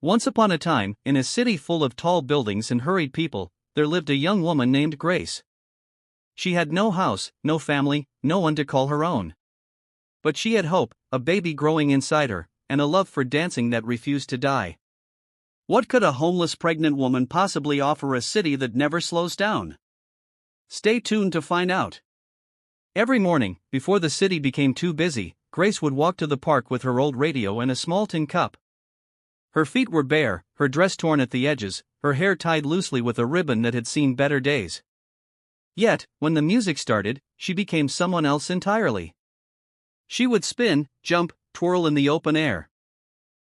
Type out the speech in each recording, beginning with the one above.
Once upon a time, in a city full of tall buildings and hurried people, there lived a young woman named Grace. She had no house, no family, no one to call her own. But she had hope, a baby growing inside her, and a love for dancing that refused to die. What could a homeless pregnant woman possibly offer a city that never slows down? Stay tuned to find out. Every morning, before the city became too busy, Grace would walk to the park with her old radio and a small tin cup. Her feet were bare, her dress torn at the edges, her hair tied loosely with a ribbon that had seen better days. Yet, when the music started, she became someone else entirely. She would spin, jump, twirl in the open air.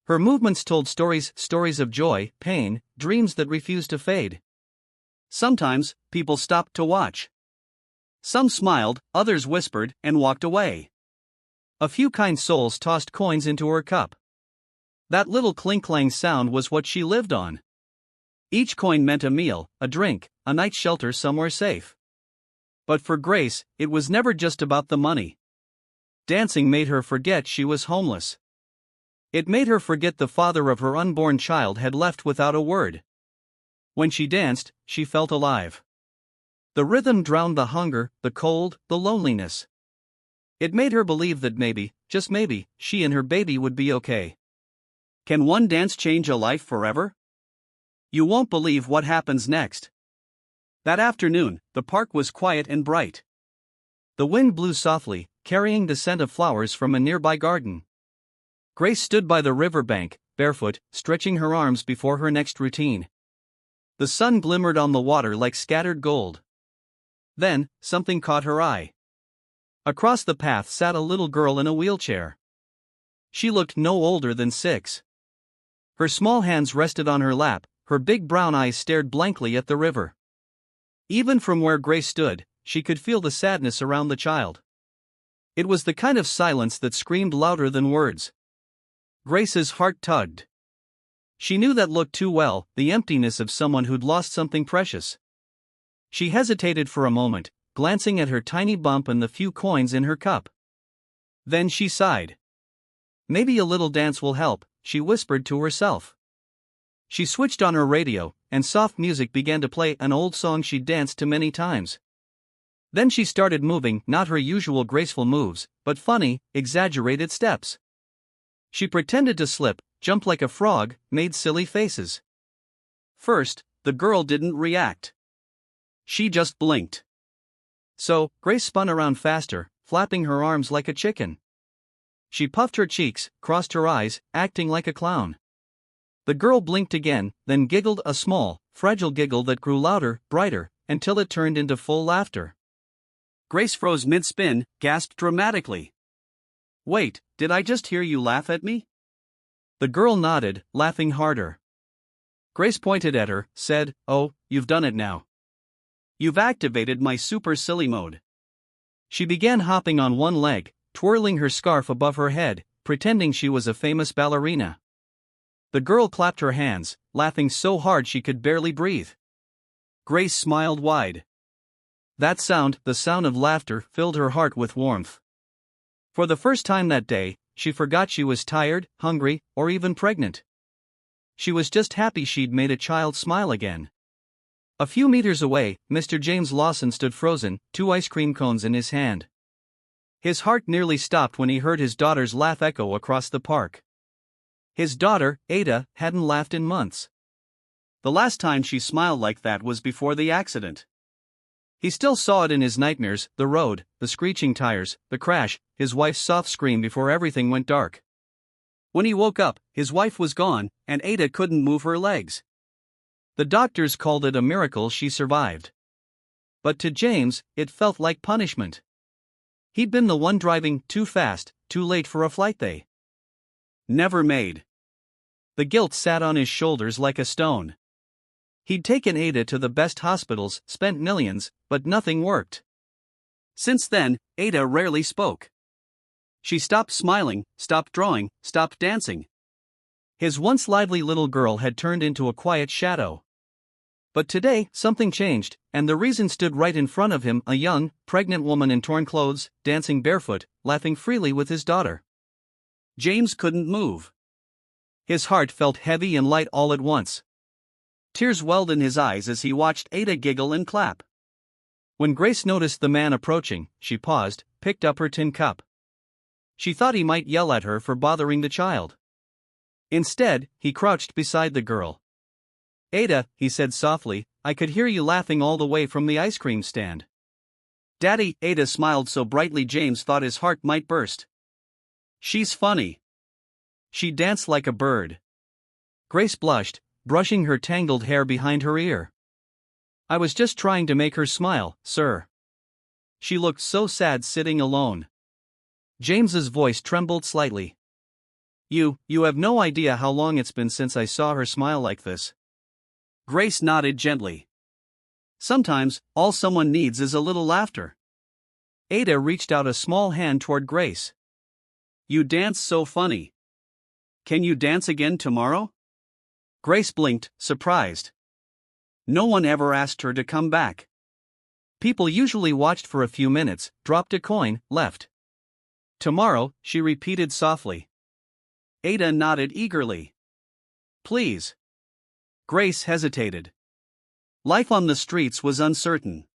Her movements told stories of joy, pain, dreams that refused to fade. Sometimes, people stopped to watch. Some smiled, others whispered, and walked away. A few kind souls tossed coins into her cup. That little clink-clang sound was what she lived on. Each coin meant a meal, a drink, a night's shelter somewhere safe. But for Grace, it was never just about the money. Dancing made her forget she was homeless. It made her forget the father of her unborn child had left without a word. When she danced, she felt alive. The rhythm drowned the hunger, the cold, the loneliness. It made her believe that maybe, just maybe, she and her baby would be okay. Can one dance change a life forever? You won't believe what happens next. That afternoon, the park was quiet and bright. The wind blew softly, carrying the scent of flowers from a nearby garden. Grace stood by the riverbank, barefoot, stretching her arms before her next routine. The sun glimmered on the water like scattered gold. Then, something caught her eye. Across the path sat a little girl in a wheelchair. She looked no older than 6. Her small hands rested on her lap, her big brown eyes stared blankly at the river. Even from where Grace stood, she could feel the sadness around the child. It was the kind of silence that screamed louder than words. Grace's heart tugged. She knew that look too well, the emptiness of someone who'd lost something precious. She hesitated for a moment, glancing at her tiny bump and the few coins in her cup. Then she sighed. Maybe a little dance will help, she whispered to herself. She switched on her radio, and soft music began to play, an old song she'd danced to many times. Then she started moving, not her usual graceful moves, but funny, exaggerated steps. She pretended to slip, jumped like a frog, made silly faces. First, the girl didn't react. She just blinked. So, Grace spun around faster, flapping her arms like a chicken. She puffed her cheeks, crossed her eyes, acting like a clown. The girl blinked again, then giggled, a small, fragile giggle that grew louder, brighter, until it turned into full laughter. Grace froze mid-spin, gasped dramatically. "Wait, did I just hear you laugh at me?" The girl nodded, laughing harder. Grace pointed at her, said, "Oh, you've done it now. You've activated my super silly mode." She began hopping on one leg, twirling her scarf above her head, pretending she was a famous ballerina. The girl clapped her hands, laughing so hard she could barely breathe. Grace smiled wide. That sound, the sound of laughter, filled her heart with warmth. For the first time that day, she forgot she was tired, hungry, or even pregnant. She was just happy she'd made a child smile again. A few meters away, Mr. James Lawson stood frozen, 2 ice cream cones in his hand. His heart nearly stopped when he heard his daughter's laugh echo across the park. His daughter, Ada, hadn't laughed in months. The last time she smiled like that was before the accident. He still saw it in his nightmares, the road, the screeching tires, the crash, his wife's soft scream before everything went dark. When he woke up, his wife was gone, and Ada couldn't move her legs. The doctors called it a miracle she survived. But to James, it felt like punishment. He'd been the one driving too fast, too late for a flight they never made. The guilt sat on his shoulders like a stone. He'd taken Ada to the best hospitals, spent millions, but nothing worked. Since then, Ada rarely spoke. She stopped smiling, stopped drawing, stopped dancing. His once lively little girl had turned into a quiet shadow. But today, something changed, and the reason stood right in front of him, a young, pregnant woman in torn clothes, dancing barefoot, laughing freely with his daughter. James couldn't move. His heart felt heavy and light all at once. Tears welled in his eyes as he watched Ada giggle and clap. When Grace noticed the man approaching, she paused, picked up her tin cup. She thought he might yell at her for bothering the child. Instead, he crouched beside the girl. "Ada," he said softly, "I could hear you laughing all the way from the ice cream stand." "Daddy," Ada smiled so brightly James thought his heart might burst. "She's funny. She danced like a bird." Grace blushed, brushing her tangled hair behind her ear. "I was just trying to make her smile, sir." She looked so sad sitting alone. James's voice trembled slightly. You have no idea how long it's been since I saw her smile like this." Grace nodded gently. "Sometimes, all someone needs is a little laughter." Ada reached out a small hand toward Grace. "You dance so funny. Can you dance again tomorrow?" Grace blinked, surprised. No one ever asked her to come back. People usually watched for a few minutes, dropped a coin, left. "Tomorrow," she repeated softly. Ada nodded eagerly. "Please." Grace hesitated. Life on the streets was uncertain.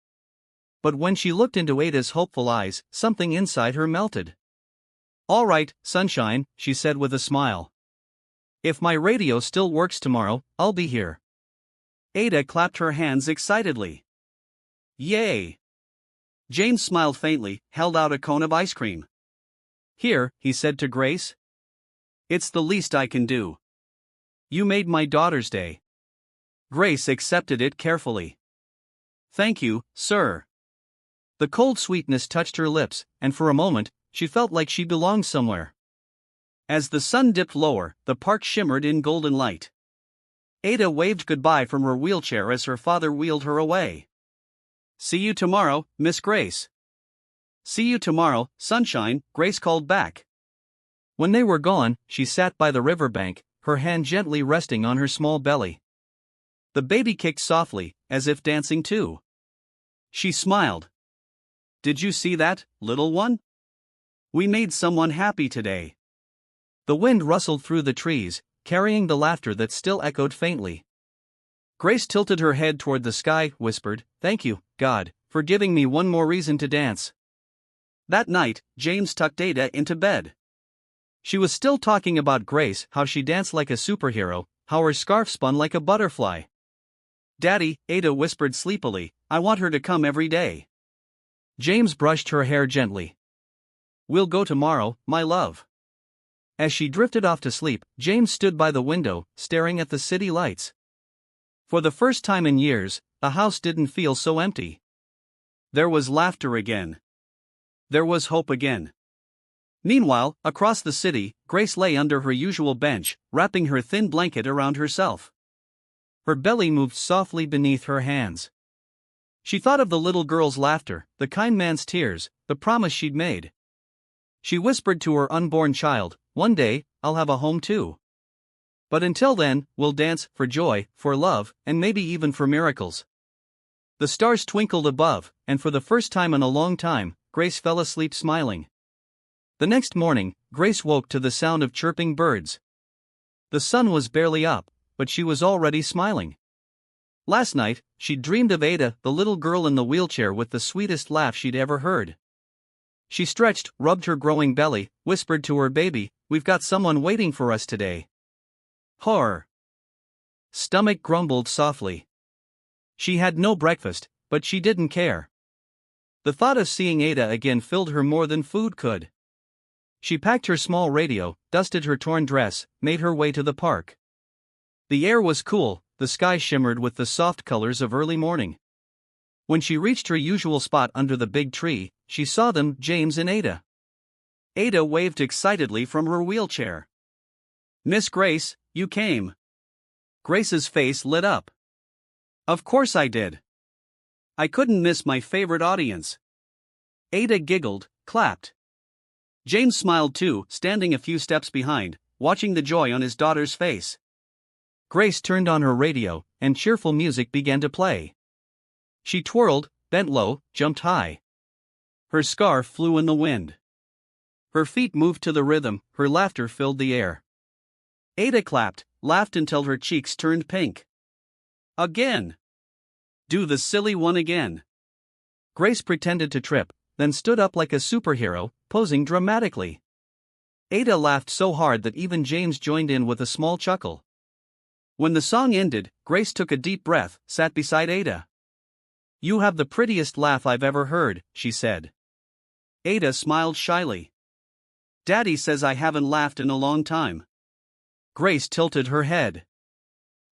But when she looked into Ada's hopeful eyes, something inside her melted. "All right, sunshine," she said with a smile. "If my radio still works tomorrow, I'll be here." Ada clapped her hands excitedly. "Yay!" James smiled faintly, held out a cone of ice cream. "Here," he said to Grace. "It's the least I can do. You made my daughter's day." Grace accepted it carefully. "Thank you, sir." The cold sweetness touched her lips, and for a moment, she felt like she belonged somewhere. As the sun dipped lower, the park shimmered in golden light. Ada waved goodbye from her wheelchair as her father wheeled her away. "See you tomorrow, Miss Grace." "See you tomorrow, sunshine," Grace called back. When they were gone, she sat by the riverbank, her hand gently resting on her small belly. The baby kicked softly, as if dancing too. She smiled. "Did you see that, little one? We made someone happy today." The wind rustled through the trees, carrying the laughter that still echoed faintly. Grace tilted her head toward the sky, whispered, "Thank you, God, for giving me one more reason to dance." That night, James tucked Ada into bed. She was still talking about Grace, how she danced like a superhero, how her scarf spun like a butterfly. "Daddy," Ada whispered sleepily, "I want her to come every day." James brushed her hair gently. "We'll go tomorrow, my love." As she drifted off to sleep, James stood by the window, staring at the city lights. For the first time in years, the house didn't feel so empty. There was laughter again. There was hope again. Meanwhile, across the city, Grace lay under her usual bench, wrapping her thin blanket around herself. Her belly moved softly beneath her hands. She thought of the little girl's laughter, the kind man's tears, the promise she'd made. She whispered to her unborn child, "One day, I'll have a home too. But until then, we'll dance, for joy, for love, and maybe even for miracles." The stars twinkled above, and for the first time in a long time, Grace fell asleep smiling. The next morning, Grace woke to the sound of chirping birds. The sun was barely up, but she was already smiling. Last night, she dreamed of Ada, the little girl in the wheelchair with the sweetest laugh she'd ever heard. She stretched, rubbed her growing belly, whispered to her baby, "We've got someone waiting for us today." Horror. Stomach grumbled softly. She had no breakfast, but she didn't care. The thought of seeing Ada again filled her more than food could. She packed her small radio, dusted her torn dress, made her way to the park. The air was cool, the sky shimmered with the soft colors of early morning. When she reached her usual spot under the big tree, she saw them, James and Ada. Ada waved excitedly from her wheelchair. "Miss Grace, you came." Grace's face lit up. "Of course I did. I couldn't miss my favorite audience." Ada giggled, clapped. James smiled too, standing a few steps behind, watching the joy on his daughter's face. Grace turned on her radio, and cheerful music began to play. She twirled, bent low, jumped high. Her scarf flew in the wind. Her feet moved to the rhythm, her laughter filled the air. Ada clapped, laughed until her cheeks turned pink. Again. Do the silly one again. Grace pretended to trip, then stood up like a superhero, posing dramatically. Ada laughed so hard that even James joined in with a small chuckle. When the song ended, Grace took a deep breath, sat beside Ada. "You have the prettiest laugh I've ever heard," she said. Ada smiled shyly. "Daddy says I haven't laughed in a long time." Grace tilted her head.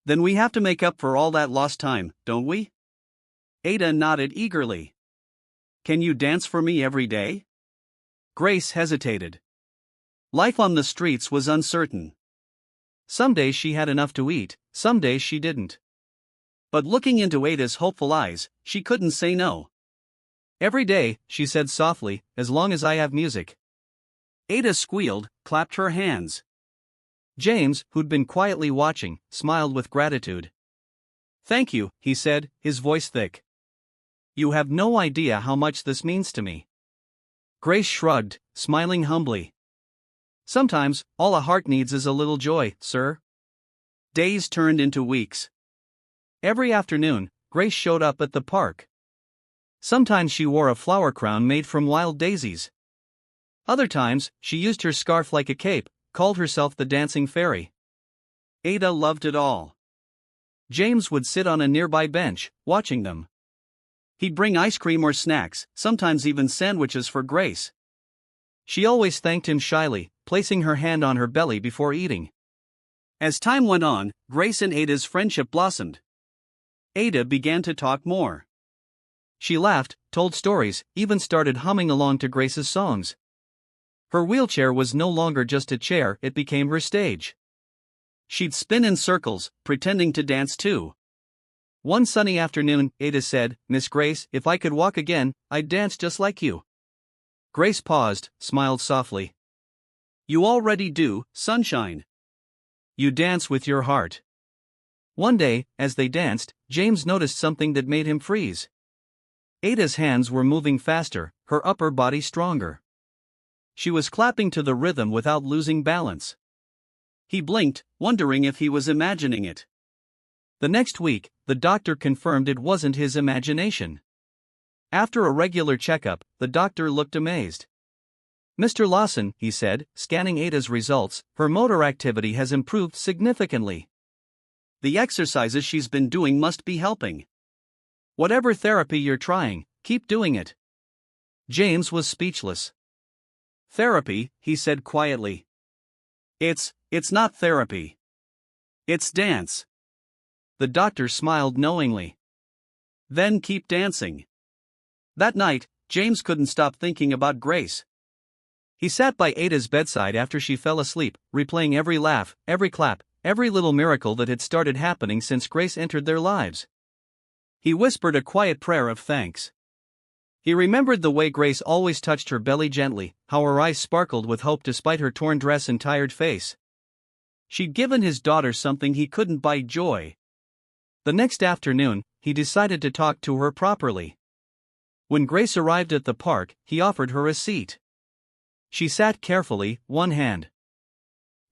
"Then we have to make up for all that lost time, don't we?" Ada nodded eagerly. "Can you dance for me every day?" Grace hesitated. Life on the streets was uncertain. Some days she had enough to eat, some days she didn't. But looking into Ada's hopeful eyes, she couldn't say no. "Every day," she said softly, "as long as I have music." Ada squealed, clapped her hands. James, who'd been quietly watching, smiled with gratitude. "Thank you," he said, his voice thick. "You have no idea how much this means to me." Grace shrugged, smiling humbly. "Sometimes, all a heart needs is a little joy, sir." Days turned into weeks. Every afternoon, Grace showed up at the park. Sometimes she wore a flower crown made from wild daisies. Other times, she used her scarf like a cape, called herself the dancing fairy. Ada loved it all. James would sit on a nearby bench, watching them. He'd bring ice cream or snacks, sometimes even sandwiches for Grace. She always thanked him shyly, placing her hand on her belly before eating. As time went on, Grace and Ada's friendship blossomed. Ada began to talk more. She laughed, told stories, even started humming along to Grace's songs. Her wheelchair was no longer just a chair, it became her stage. She'd spin in circles, pretending to dance too. One sunny afternoon, Ada said, "Miss Grace, if I could walk again, I'd dance just like you." Grace paused, smiled softly. "You already do, sunshine. You dance with your heart." One day, as they danced, James noticed something that made him freeze. Ada's hands were moving faster, her upper body stronger. She was clapping to the rhythm without losing balance. He blinked, wondering if he was imagining it. The next week, the doctor confirmed it wasn't his imagination. After a regular checkup, the doctor looked amazed. "Mr. Lawson," he said, scanning Ada's results, "her motor activity has improved significantly. The exercises she's been doing must be helping. Whatever therapy you're trying, keep doing it." James was speechless. "Therapy," he said quietly. It's not therapy. It's dance." The doctor smiled knowingly. "Then keep dancing." That night, James couldn't stop thinking about Grace. He sat by Ada's bedside after she fell asleep, replaying every laugh, every clap, every little miracle that had started happening since Grace entered their lives. He whispered a quiet prayer of thanks. He remembered the way Grace always touched her belly gently, how her eyes sparkled with hope despite her torn dress and tired face. She'd given his daughter something he couldn't buy: joy. The next afternoon, he decided to talk to her properly. When Grace arrived at the park, he offered her a seat. She sat carefully, one hand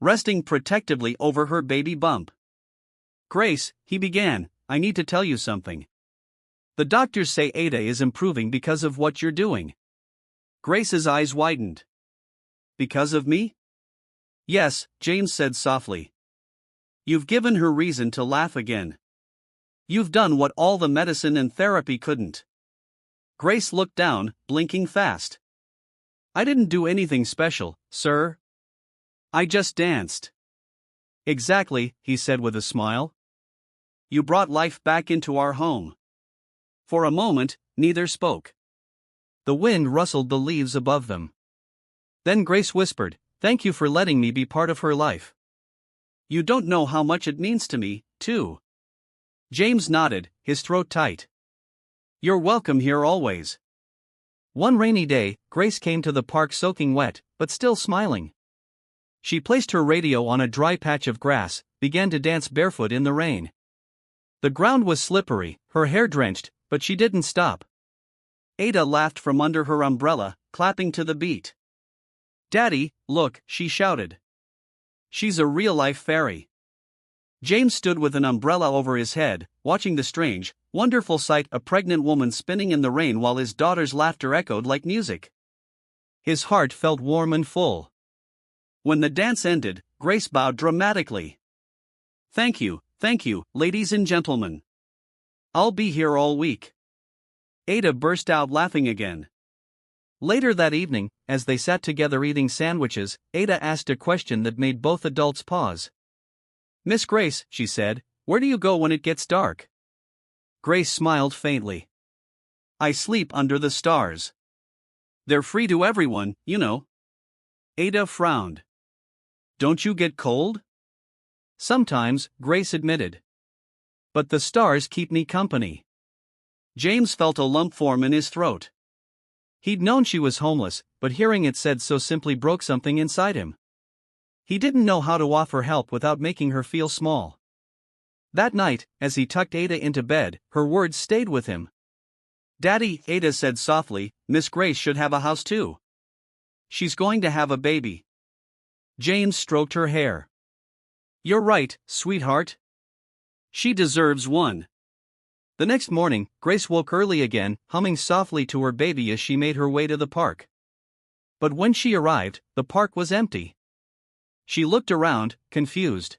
resting protectively over her baby bump. "Grace," he began, "I need to tell you something. The doctors say Ada is improving because of what you're doing." Grace's eyes widened. "Because of me?" "Yes," James said softly. "You've given her reason to laugh again. You've done what all the medicine and therapy couldn't." Grace looked down, blinking fast. "I didn't do anything special, sir. I just danced." "Exactly," he said with a smile. "You brought life back into our home." For a moment, neither spoke. The wind rustled the leaves above them. Then Grace whispered, "Thank you for letting me be part of her life. You don't know how much it means to me, too." James nodded, his throat tight. "You're welcome here always." One rainy day, Grace came to the park soaking wet, but still smiling. She placed her radio on a dry patch of grass, began to dance barefoot in the rain. The ground was slippery, her hair drenched, but she didn't stop. Ada laughed from under her umbrella, clapping to the beat. "Daddy, look," she shouted. She's a real-life fairy. James stood with an umbrella over his head, watching the strange, wonderful sight, a pregnant woman spinning in the rain while his daughter's laughter echoed like music. His heart felt warm and full. When the dance ended, Grace bowed dramatically. Thank you, ladies and gentlemen. I'll be here all week." Ada burst out laughing again. Later that evening, as they sat together eating sandwiches, Ada asked a question that made both adults pause. "Miss Grace," she said, "where do you go when it gets dark?" Grace smiled faintly. "I sleep under the stars. They're free to everyone, you know." Ada frowned. "Don't you get cold?" "Sometimes," Grace admitted. "But the stars keep me company." James felt a lump form in his throat. He'd known she was homeless, but hearing it said so simply broke something inside him. He didn't know how to offer help without making her feel small. That night, as he tucked Ada into bed, her words stayed with him. "Daddy," Ada said softly, "Miss Grace should have a house too. She's going to have a baby." James stroked her hair. "You're right, sweetheart. She deserves one." The next morning, Grace woke early again, humming softly to her baby as she made her way to the park. But when she arrived, the park was empty. She looked around, confused.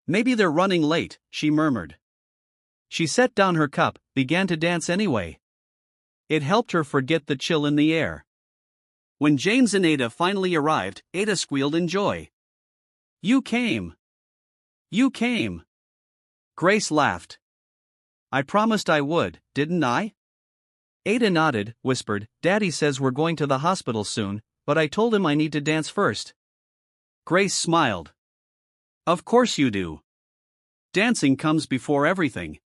"Maybe they're running late," she murmured. She set down her cup, began to dance anyway. It helped her forget the chill in the air. When James and Ada finally arrived, Ada squealed in joy. "You came! You came!" Grace laughed. "I promised I would, didn't I?" Ada nodded, whispered, "Daddy says we're going to the hospital soon, but I told him I need to dance first." Grace smiled. "Of course you do. Dancing comes before everything."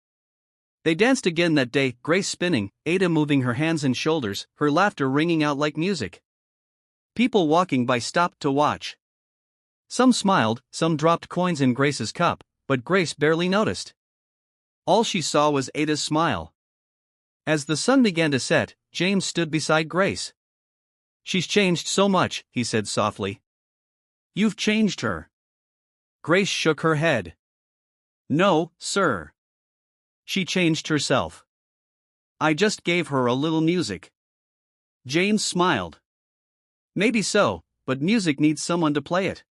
They danced again that day, Grace spinning, Ada moving her hands and shoulders, her laughter ringing out like music. People walking by stopped to watch. Some smiled, some dropped coins in Grace's cup, but Grace barely noticed. All she saw was Ada's smile. As the sun began to set, James stood beside Grace. "She's changed so much," he said softly. "You've changed her." Grace shook her head. "No, sir. She changed herself. I just gave her a little music." James smiled. "Maybe so, but music needs someone to play it."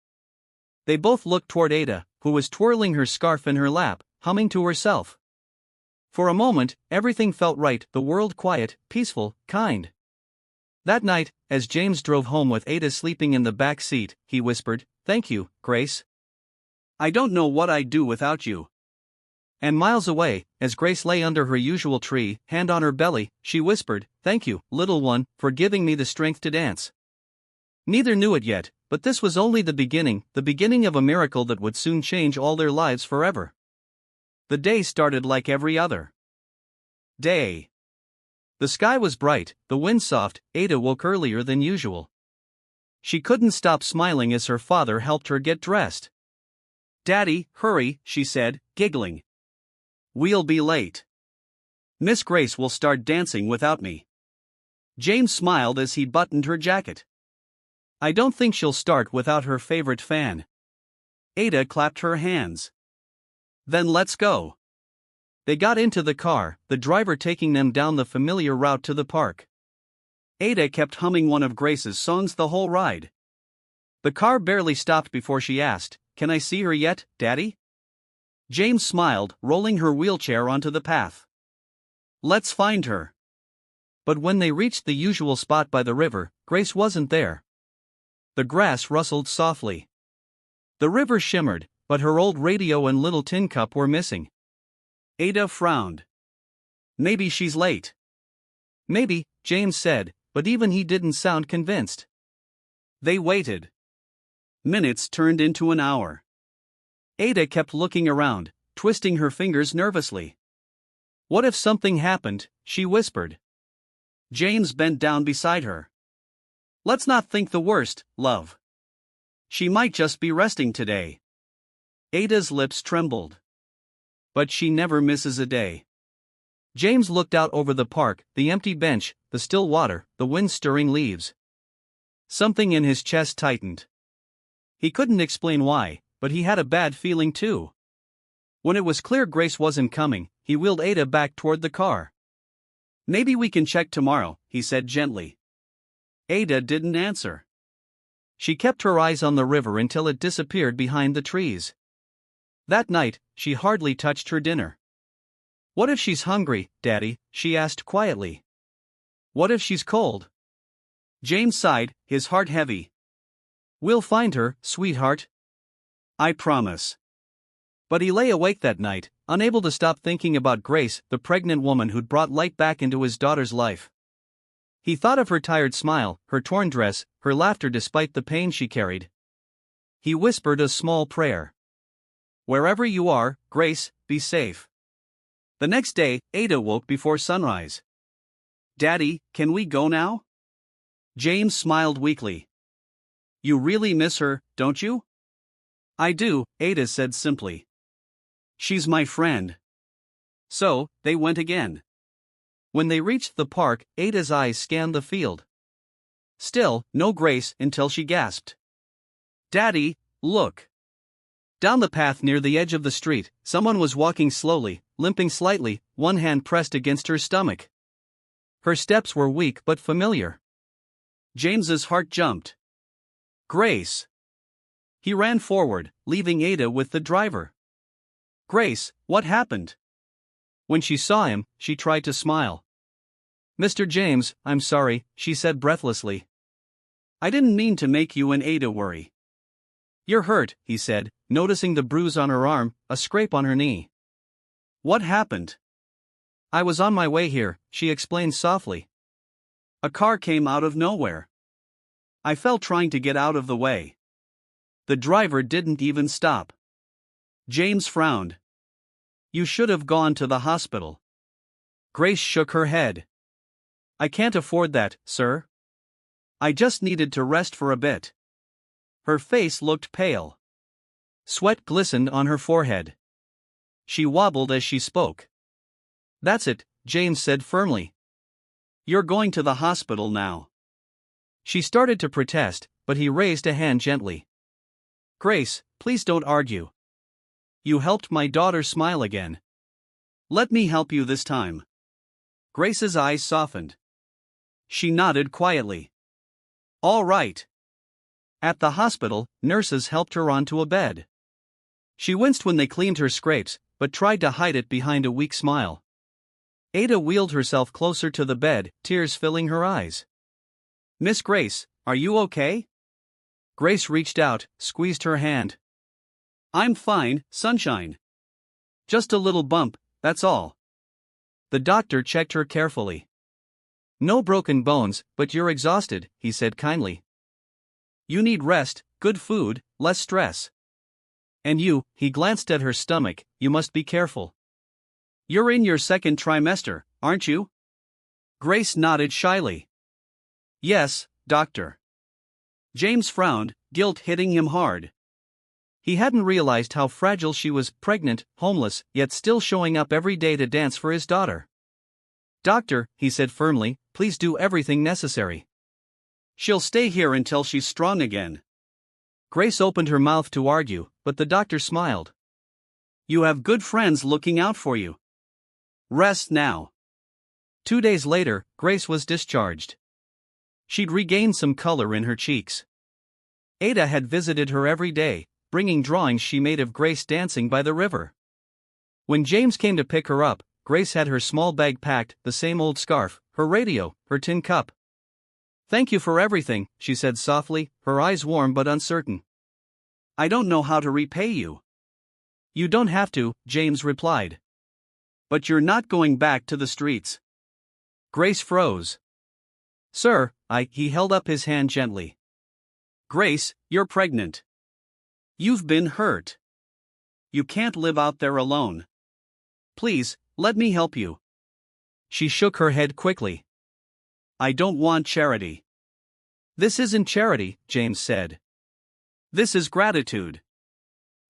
They both looked toward Ada, who was twirling her scarf in her lap, humming to herself. For a moment, everything felt right, the world quiet, peaceful, kind. That night, as James drove home with Ada sleeping in the back seat, he whispered, "Thank you, Grace. I don't know what I'd do without you." And miles away, as Grace lay under her usual tree, hand on her belly, she whispered, "Thank you, little one, for giving me the strength to dance." Neither knew it yet, but this was only the beginning of a miracle that would soon change all their lives forever. The day started like every other day. The sky was bright, the wind soft. Ada woke earlier than usual. She couldn't stop smiling as her father helped her get dressed. "Daddy, hurry," she said, giggling. "We'll be late. Miss Grace will start dancing without me." James smiled as he buttoned her jacket. "I don't think she'll start without her favorite fan." Ada clapped her hands. "Then let's go." They got into the car, the driver taking them down the familiar route to the park. Ada kept humming one of Grace's songs the whole ride. The car barely stopped before she asked, "Can I see her yet, Daddy?" James smiled, rolling her wheelchair onto the path. "Let's find her." But when they reached the usual spot by the river, Grace wasn't there. The grass rustled softly. The river shimmered, but her old radio and little tin cup were missing. Ada frowned. "Maybe she's late." "Maybe," James said, but even he didn't sound convinced. They waited. Minutes turned into an hour. Ada kept looking around, twisting her fingers nervously. "What if something happened?" she whispered. James bent down beside her. "Let's not think the worst, love. She might just be resting today." Ada's lips trembled. "But she never misses a day." James looked out over the park, the empty bench, the still water, the wind stirring leaves. Something in his chest tightened. He couldn't explain why, but he had a bad feeling too. When it was clear Grace wasn't coming, he wheeled Ada back toward the car. "Maybe we can check tomorrow," he said gently. Ada didn't answer. She kept her eyes on the river until it disappeared behind the trees. That night, she hardly touched her dinner. "What if she's hungry, Daddy?" she asked quietly. "What if she's cold?" James sighed, his heart heavy. "We'll find her, sweetheart. I promise." But he lay awake that night, unable to stop thinking about Grace, the pregnant woman who'd brought light back into his daughter's life. He thought of her tired smile, her torn dress, her laughter despite the pain she carried. He whispered a small prayer. "Wherever you are, Grace, be safe." The next day, Ada woke before sunrise. "Daddy, can we go now?" James smiled weakly. "You really miss her, don't you?" "I do," Ada said simply. "She's my friend." So, they went again. When they reached the park, Ada's eyes scanned the field. Still, no Grace until she gasped. "Daddy, look." Down the path near the edge of the street, someone was walking slowly, limping slightly, one hand pressed against her stomach. Her steps were weak but familiar. James's heart jumped. "Grace." He ran forward, leaving Ada with the driver. "Grace, what happened?" When she saw him, she tried to smile. "Mr. James, I'm sorry," she said breathlessly. "I didn't mean to make you and Ada worry." "You're hurt," he said, noticing the bruise on her arm, a scrape on her knee. "What happened?" "I was on my way here," she explained softly. "A car came out of nowhere. I fell trying to get out of the way. The driver didn't even stop." James frowned. "You should have gone to the hospital." Grace shook her head. "I can't afford that, sir. I just needed to rest for a bit." Her face looked pale. Sweat glistened on her forehead. She wobbled as she spoke. "That's it," James said firmly. "You're going to the hospital now." She started to protest, but he raised a hand gently. "Grace, please don't argue. You helped my daughter smile again. Let me help you this time." Grace's eyes softened. She nodded quietly. "All right." At the hospital, nurses helped her onto a bed. She winced when they cleaned her scrapes, but tried to hide it behind a weak smile. Ada wheeled herself closer to the bed, tears filling her eyes. "Miss Grace, are you okay?" Grace reached out, squeezed her hand. "I'm fine, sunshine. Just a little bump, that's all." The doctor checked her carefully. "No broken bones, but you're exhausted," he said kindly. "You need rest, good food, less stress. And you," he glanced at her stomach, "you must be careful. You're in your second trimester, aren't you?" Grace nodded shyly. "Yes, doctor." James frowned, guilt hitting him hard. He hadn't realized how fragile she was, pregnant, homeless, yet still showing up every day to dance for his daughter. "Doctor," he said firmly, "please do everything necessary. She'll stay here until she's strong again." Grace opened her mouth to argue, but the doctor smiled. "You have good friends looking out for you. Rest now." 2 days later, Grace was discharged. She'd regained some color in her cheeks. Ada had visited her every day, bringing drawings she made of Grace dancing by the river. When James came to pick her up, Grace had her small bag packed, the same old scarf, her radio, her tin cup. "Thank you for everything," she said softly, her eyes warm but uncertain. "I don't know how to repay you." "You don't have to," James replied. "But you're not going back to the streets." Grace froze. "Sir, he held up his hand gently. "Grace, you're pregnant. You've been hurt. You can't live out there alone. Please, let me help you." She shook her head quickly. "I don't want charity." "This isn't charity," James said. "This is gratitude.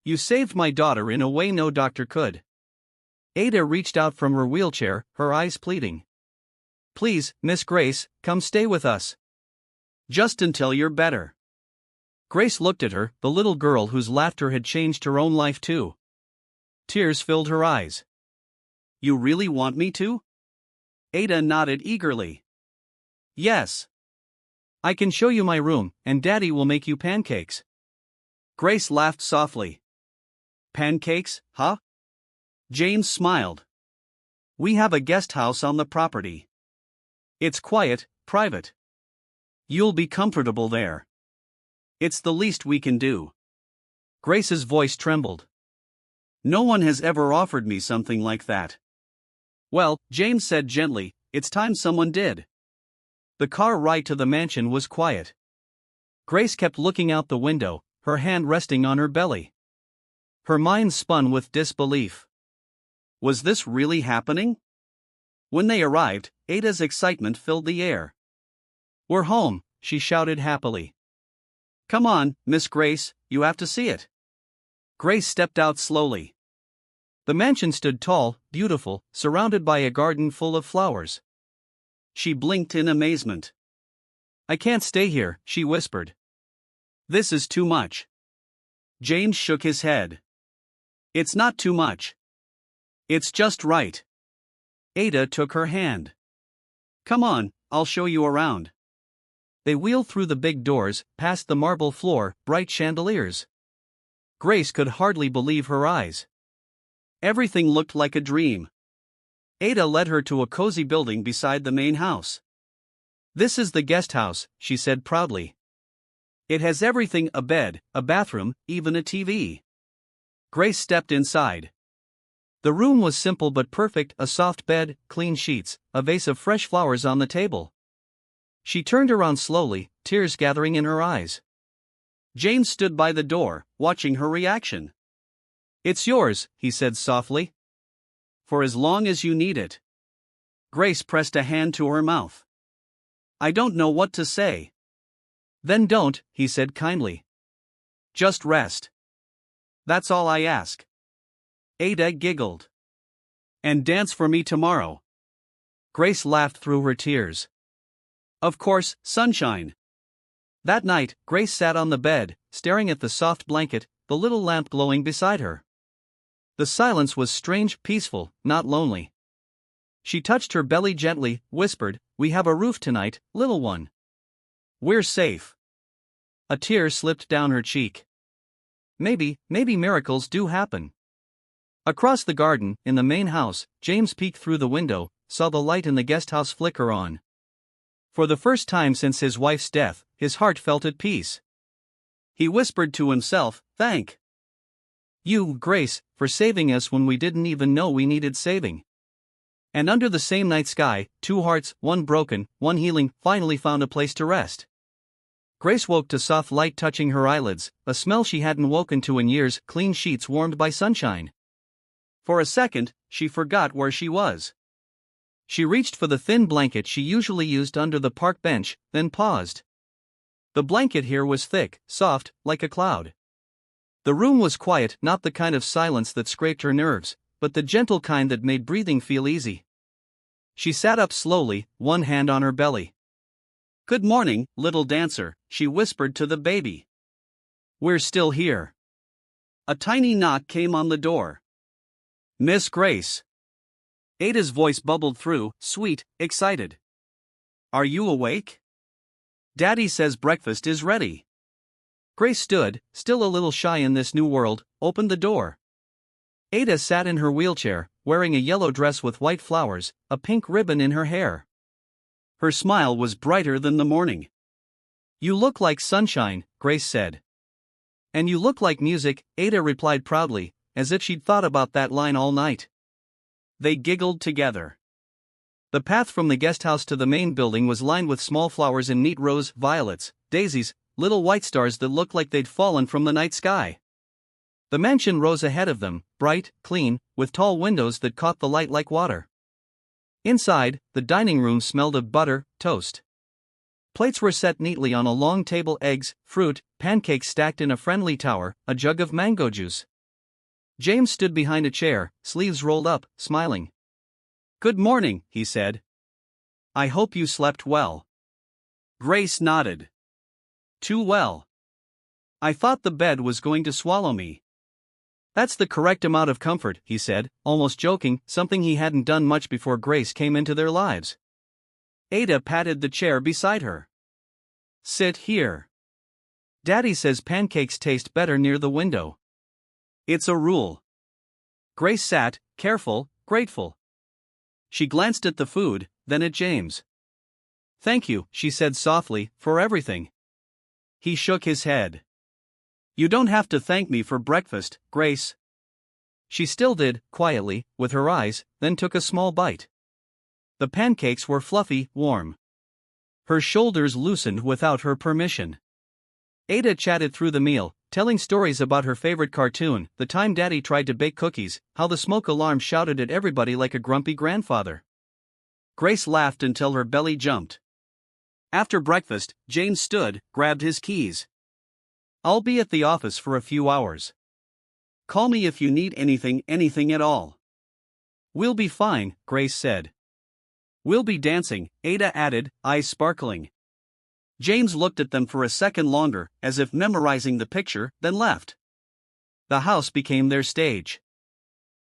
You saved my daughter in a way no doctor could." Ada reached out from her wheelchair, her eyes pleading. "Please, Miss Grace, come stay with us. Just until you're better." Grace looked at her, the little girl whose laughter had changed her own life too. Tears filled her eyes. You really want me to? Ada nodded eagerly. Yes. I can show you my room, and Daddy will make you pancakes. Grace laughed softly. Pancakes, huh? James smiled. We have a guest house on the property. It's quiet, private. You'll be comfortable there. It's the least we can do. Grace's voice trembled. No one has ever offered me something like that. Well, James said gently, it's time someone did. The car ride to the mansion was quiet. Grace kept looking out the window, her hand resting on her belly. Her mind spun with disbelief. Was this really happening? When they arrived, Ada's excitement filled the air. We're home, she shouted happily. Come on, Miss Grace, you have to see it. Grace stepped out slowly. The mansion stood tall, beautiful, surrounded by a garden full of flowers. She blinked in amazement. I can't stay here, she whispered. This is too much. James shook his head. It's not too much. It's just right. Ada took her hand. Come on, I'll show you around. They wheeled through the big doors, past the marble floor, bright chandeliers. Grace could hardly believe her eyes. Everything looked like a dream. Ada led her to a cozy building beside the main house. This is the guest house, she said proudly. It has everything: a bed, a bathroom, even a TV. Grace stepped inside. The room was simple but perfect: a soft bed, clean sheets, a vase of fresh flowers on the table. She turned around slowly, tears gathering in her eyes. James stood by the door, watching her reaction. It's yours, he said softly. For as long as you need it. Grace pressed a hand to her mouth. I don't know what to say. Then don't, he said kindly. Just rest. That's all I ask. Ada giggled. And dance for me tomorrow. Grace laughed through her tears. Of course, sunshine. That night, Grace sat on the bed, staring at the soft blanket, the little lamp glowing beside her. The silence was strange, peaceful, not lonely. She touched her belly gently, whispered, We have a roof tonight, little one. We're safe. A tear slipped down her cheek. Maybe miracles do happen. Across the garden, in the main house, James peeked through the window, saw the light in the guest house flicker on. For the first time since his wife's death, his heart felt at peace. He whispered to himself, Thank you, Grace, for saving us when we didn't even know we needed saving. And under the same night sky, two hearts, one broken, one healing, finally found a place to rest. Grace woke to soft light touching her eyelids, a smell she hadn't woken to in years, clean sheets warmed by sunshine. For a second, she forgot where she was. She reached for the thin blanket she usually used under the park bench, then paused. The blanket here was thick, soft, like a cloud. The room was quiet, not the kind of silence that scraped her nerves, but the gentle kind that made breathing feel easy. She sat up slowly, one hand on her belly. Good morning, little dancer, she whispered to the baby. We're still here. A tiny knock came on the door. Miss Grace. Ada's voice bubbled through, sweet, excited. Are you awake? Daddy says breakfast is ready. Grace stood, still a little shy in this new world, opened the door. Ada sat in her wheelchair, wearing a yellow dress with white flowers, a pink ribbon in her hair. Her smile was brighter than the morning. You look like sunshine, Grace said. And you look like music, Ada replied proudly, as if she'd thought about that line all night. They giggled together. The path from the guest house to the main building was lined with small flowers in neat rows, violets, daisies, little white stars that looked like they'd fallen from the night sky. The mansion rose ahead of them, bright, clean, with tall windows that caught the light like water. Inside, the dining room smelled of butter, toast. Plates were set neatly on a long table: eggs, fruit, pancakes stacked in a friendly tower, a jug of mango juice. James stood behind a chair, sleeves rolled up, smiling. Good morning, he said. I hope you slept well. Grace nodded. Too well. I thought the bed was going to swallow me. That's the correct amount of comfort, he said, almost joking, something he hadn't done much before Grace came into their lives. Ada patted the chair beside her. Sit here. Daddy says pancakes taste better near the window. It's a rule. Grace sat, careful, grateful. She glanced at the food, then at James. Thank you, she said softly, for everything. He shook his head. You don't have to thank me for breakfast, Grace. She still did, quietly, with her eyes, then took a small bite. The pancakes were fluffy, warm. Her shoulders loosened without her permission. Ada chatted through the meal, telling stories about her favorite cartoon, the time Daddy tried to bake cookies, how the smoke alarm shouted at everybody like a grumpy grandfather. Grace laughed until her belly jumped. After breakfast, James stood, grabbed his keys. I'll be at the office for a few hours. Call me if you need anything at all. We'll be fine, Grace said. We'll be dancing, Ada added, eyes sparkling. James looked at them for a second longer, as if memorizing the picture, then left. The house became their stage.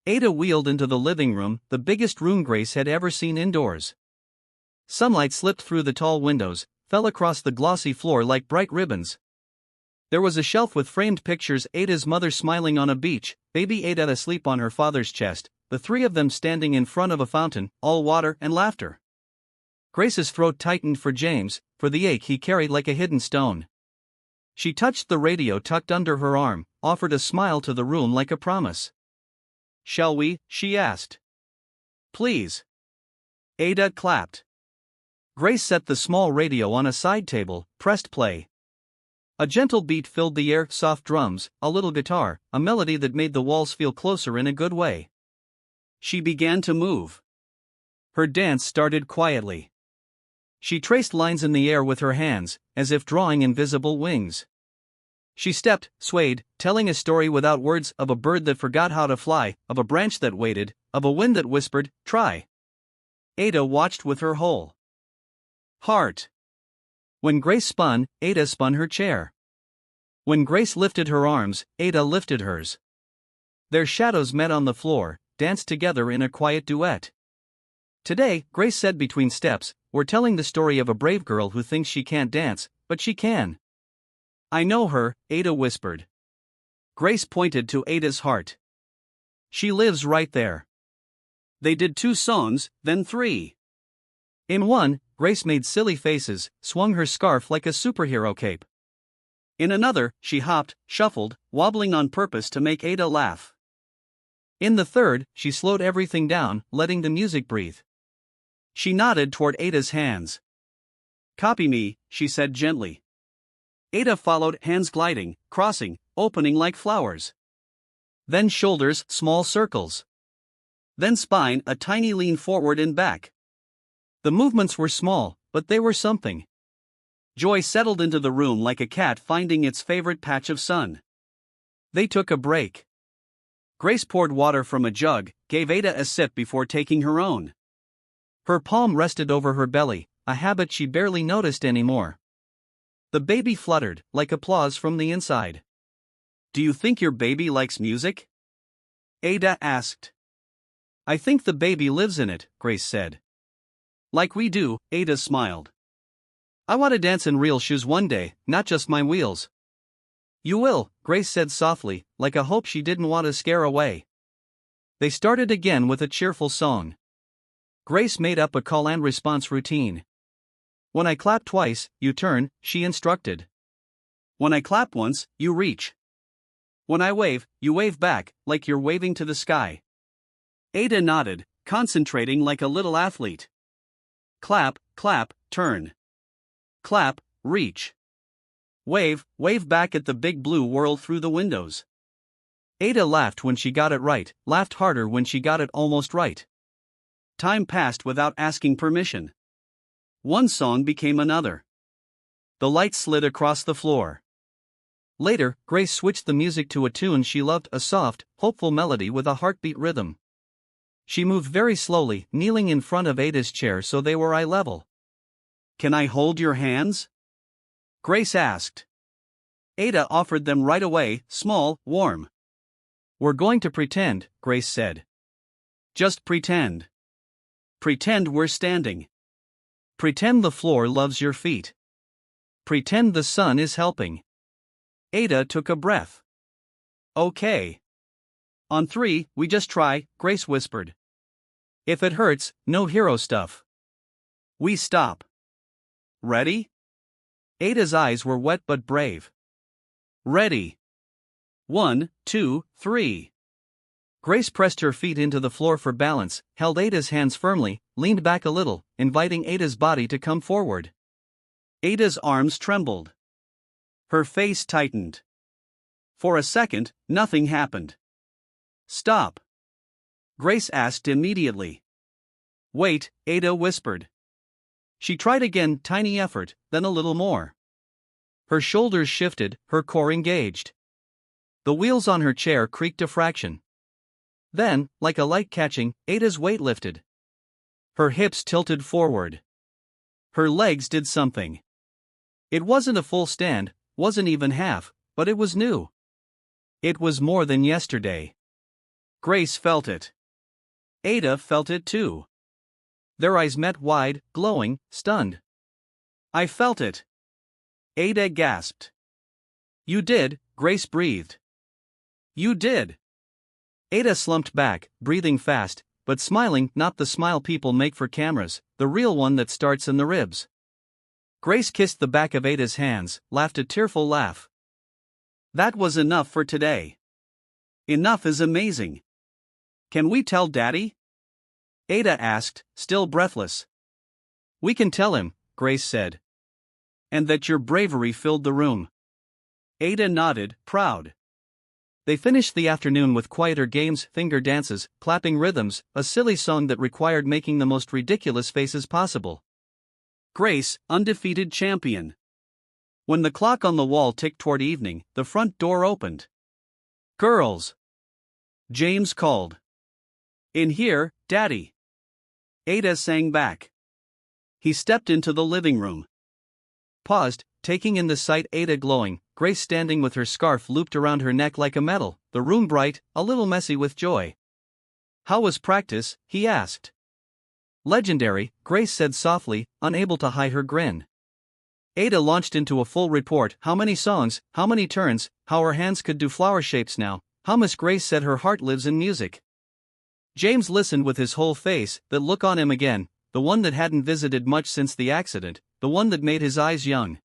Ada wheeled into the living room, the biggest room Grace had ever seen indoors. Sunlight slipped through the tall windows, fell across the glossy floor like bright ribbons. There was a shelf with framed pictures, Ada's mother smiling on a beach, baby Ada asleep on her father's chest, the three of them standing in front of a fountain, all water and laughter. Grace's throat tightened for James, for the ache he carried like a hidden stone. She touched the radio tucked under her arm, offered a smile to the room like a promise. Shall we? She asked. Please. Ada clapped. Grace set the small radio on a side table, pressed play. A gentle beat filled the air, soft drums, a little guitar, a melody that made the walls feel closer in a good way. She began to move. Her dance started quietly. She traced lines in the air with her hands, as if drawing invisible wings. She stepped, swayed, telling a story without words, of a bird that forgot how to fly, of a branch that waited, of a wind that whispered, try. Ada watched with her whole heart. When Grace spun, Ada spun her chair. When Grace lifted her arms, Ada lifted hers. Their shadows met on the floor, danced together in a quiet duet. Today, Grace said between steps, we're telling the story of a brave girl who thinks she can't dance, but she can. I know her, Ada whispered. Grace pointed to Ada's heart. She lives right there. They did 2 songs, then 3. In one, Grace made silly faces, swung her scarf like a superhero cape. In another, she hopped, shuffled, wobbling on purpose to make Ada laugh. In the third, she slowed everything down, letting the music breathe. She nodded toward Ada's hands. Copy me, she said gently. Ada followed, hands gliding, crossing, opening like flowers. Then shoulders, small circles. Then spine, a tiny lean forward and back. The movements were small, but they were something. Joy settled into the room like a cat finding its favorite patch of sun. They took a break. Grace poured water from a jug, gave Ada a sip before taking her own. Her palm rested over her belly, a habit she barely noticed anymore. The baby fluttered, like applause from the inside. Do you think your baby likes music? Ada asked. I think the baby lives in it, Grace said. Like we do, Ada smiled. I want to dance in real shoes one day, not just my wheels. You will, Grace said softly, like a hope she didn't want to scare away. They started again with a cheerful song. Grace made up a call and response routine. When I clap twice, you turn, she instructed. When I clap once, you reach. When I wave, you wave back, like you're waving to the sky. Ada nodded, concentrating like a little athlete. Clap, clap, turn. Clap, reach. Wave, wave back at the big blue world through the windows. Ada laughed when she got it right, laughed harder when she got it almost right. Time passed without asking permission. One song became another. The lights slid across the floor. Later, Grace switched the music to a tune she loved, a soft, hopeful melody with a heartbeat rhythm. She moved very slowly, kneeling in front of Ada's chair so they were eye level. Can I hold your hands? Grace asked. Ada offered them right away, small, warm. We're going to pretend, Grace said. Just pretend. Pretend we're standing. Pretend the floor loves your feet. Pretend the sun is helping. Ada took a breath. Okay. On 3, we just try, Grace whispered. If it hurts, no hero stuff. We stop. Ready? Ada's eyes were wet but brave. Ready. 1, 2, 3. Grace pressed her feet into the floor for balance, held Ada's hands firmly, leaned back a little, inviting Ada's body to come forward. Ada's arms trembled. Her face tightened. For a second, nothing happened. Stop. Grace asked immediately. Wait, Ada whispered. She tried again, tiny effort, then a little more. Her shoulders shifted, her core engaged. The wheels on her chair creaked a fraction. Then, like a light catching, Ada's weight lifted. Her hips tilted forward. Her legs did something. It wasn't a full stand, wasn't even half, but it was new. It was more than yesterday. Grace felt it. Ada felt it too. Their eyes met wide, glowing, stunned. I felt it. Ada gasped. You did, Grace breathed. You did. Ada slumped back, breathing fast, but smiling, not the smile people make for cameras, the real one that starts in the ribs. Grace kissed the back of Ada's hands, laughed a tearful laugh. That was enough for today. Enough is amazing. Can we tell Daddy? Ada asked, still breathless. We can tell him, Grace said. And that your bravery filled the room. Ada nodded, proud. They finished the afternoon with quieter games, finger dances, clapping rhythms, a silly song that required making the most ridiculous faces possible. Grace, undefeated champion. When the clock on the wall ticked toward evening, the front door opened. Girls! James called. In here, Daddy. Ada sang back. He stepped into the living room. Paused, taking in the sight, Ada glowing, Grace standing with her scarf looped around her neck like a medal, the room bright, a little messy with joy. How was practice? He asked. Legendary, Grace said softly, unable to hide her grin. Ada launched into a full report, how many songs, how many turns, how her hands could do flower shapes now, how Miss Grace said her heart lives in music. James listened with his whole face, that look on him again, the one that hadn't visited much since the accident, the one that made his eyes young.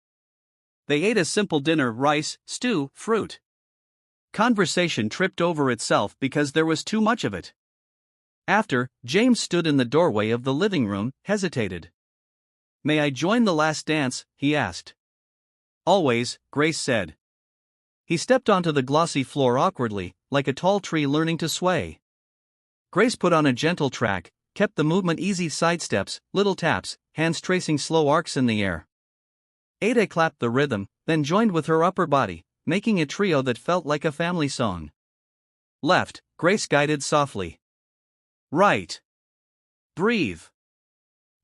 They ate a simple dinner, rice, stew, fruit. Conversation tripped over itself because there was too much of it. After, James stood in the doorway of the living room, hesitated. May I join the last dance? He asked. Always, Grace said. He stepped onto the glossy floor awkwardly, like a tall tree learning to sway. Grace put on a gentle track, kept the movement easy, side steps, little taps, hands tracing slow arcs in the air. Ada clapped the rhythm, then joined with her upper body, making a trio that felt like a family song. Left, Grace guided softly. Right. Breathe.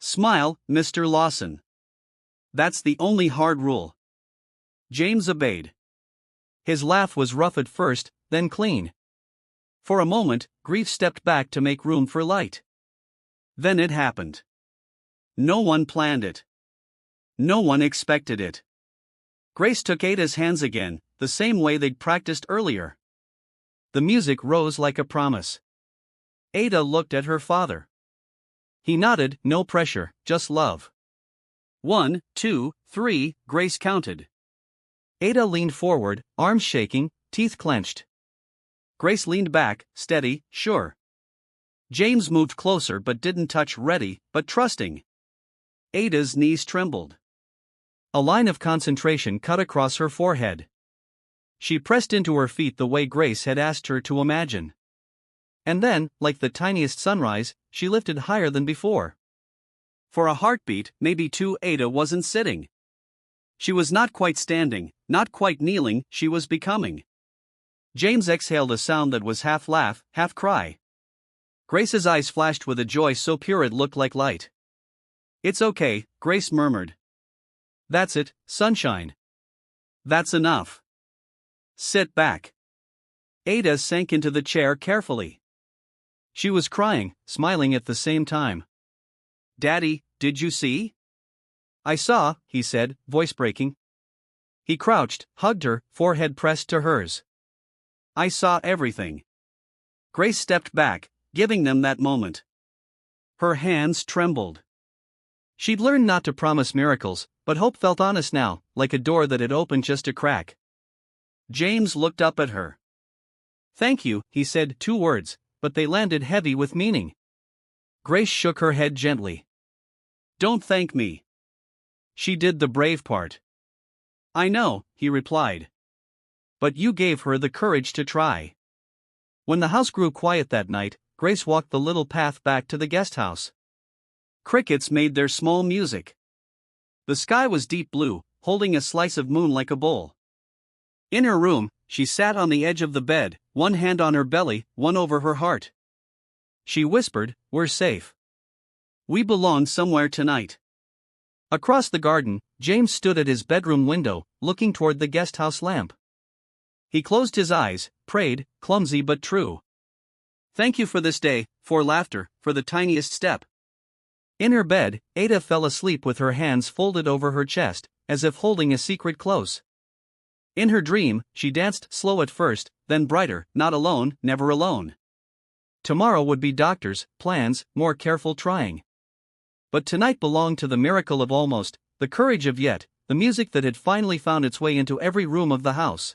Smile, Mr. Lawson. That's the only hard rule. James obeyed. His laugh was rough at first, then clean. For a moment, grief stepped back to make room for light. Then it happened. No one planned it. No one expected it. Grace took Ada's hands again, the same way they'd practiced earlier. The music rose like a promise. Ada looked at her father. He nodded, no pressure, just love. 1, 2, 3, Grace counted. Ada leaned forward, arms shaking, teeth clenched. Grace leaned back, steady, sure. James moved closer but didn't touch, ready, but trusting. Ada's knees trembled. A line of concentration cut across her forehead. She pressed into her feet the way Grace had asked her to imagine. And then, like the tiniest sunrise, she lifted higher than before. For a heartbeat, maybe two, Ada wasn't sitting. She was not quite standing, not quite kneeling, she was becoming. James exhaled a sound that was half laugh, half cry. Grace's eyes flashed with a joy so pure it looked like light. It's okay, Grace murmured. That's it, sunshine. That's enough. Sit back. Ada sank into the chair carefully. She was crying, smiling at the same time. Daddy, did you see? I saw, he said, voice breaking. He crouched, hugged her, forehead pressed to hers. I saw everything. Grace stepped back, giving them that moment. Her hands trembled. She'd learned not to promise miracles, but hope felt honest now, like a door that had opened just a crack. James looked up at her. Thank you, he said, 2 words, but they landed heavy with meaning. Grace shook her head gently. Don't thank me. She did the brave part. I know, he replied. But you gave her the courage to try. When the house grew quiet that night, Grace walked the little path back to the guest house. Crickets made their small music. The sky was deep blue, holding a slice of moon like a bowl. In her room, she sat on the edge of the bed, one hand on her belly, one over her heart. She whispered, We're safe. We belong somewhere tonight. Across the garden, James stood at his bedroom window, looking toward the guest house lamp. He closed his eyes, prayed, clumsy but true. Thank you for this day, for laughter, for the tiniest step. In her bed, Ada fell asleep with her hands folded over her chest, as if holding a secret close. In her dream, she danced slow at first, then brighter, not alone, never alone. Tomorrow would be doctors, plans, more careful trying. But tonight belonged to the miracle of almost, the courage of yet, the music that had finally found its way into every room of the house.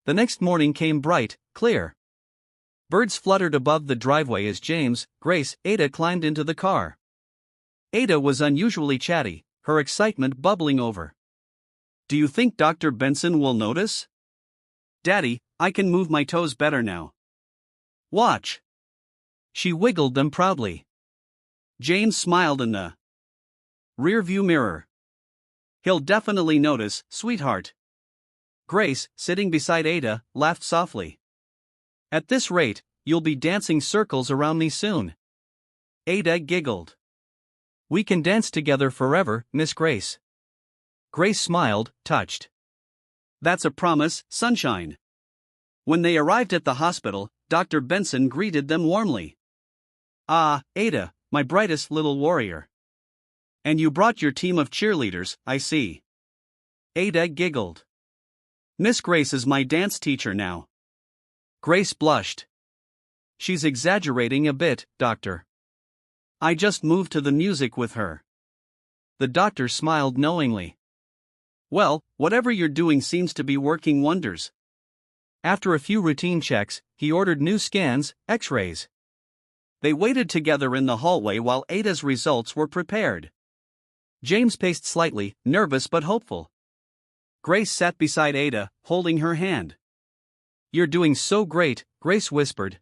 The next morning came bright, clear. Birds fluttered above the driveway as James, Grace, Ada climbed into the car. Ada was unusually chatty, her excitement bubbling over. Do you think Dr. Benson will notice? Daddy, I can move my toes better now. Watch. She wiggled them proudly. James smiled in the rearview mirror. He'll definitely notice, sweetheart. Grace, sitting beside Ada, laughed softly. At this rate, you'll be dancing circles around me soon. Ada giggled. We can dance together forever, Miss Grace. Grace smiled, touched. That's a promise, sunshine. When they arrived at the hospital, Dr. Benson greeted them warmly. Ah, Ada, my brightest little warrior. And you brought your team of cheerleaders, I see. Ada giggled. Miss Grace is my dance teacher now. Grace blushed. She's exaggerating a bit, Doctor. I just moved to the music with her. The doctor smiled knowingly. Well, whatever you're doing seems to be working wonders. After a few routine checks, he ordered new scans, X-rays. They waited together in the hallway while Ada's results were prepared. James paced slightly, nervous but hopeful. Grace sat beside Ada, holding her hand. You're doing so great, Grace whispered.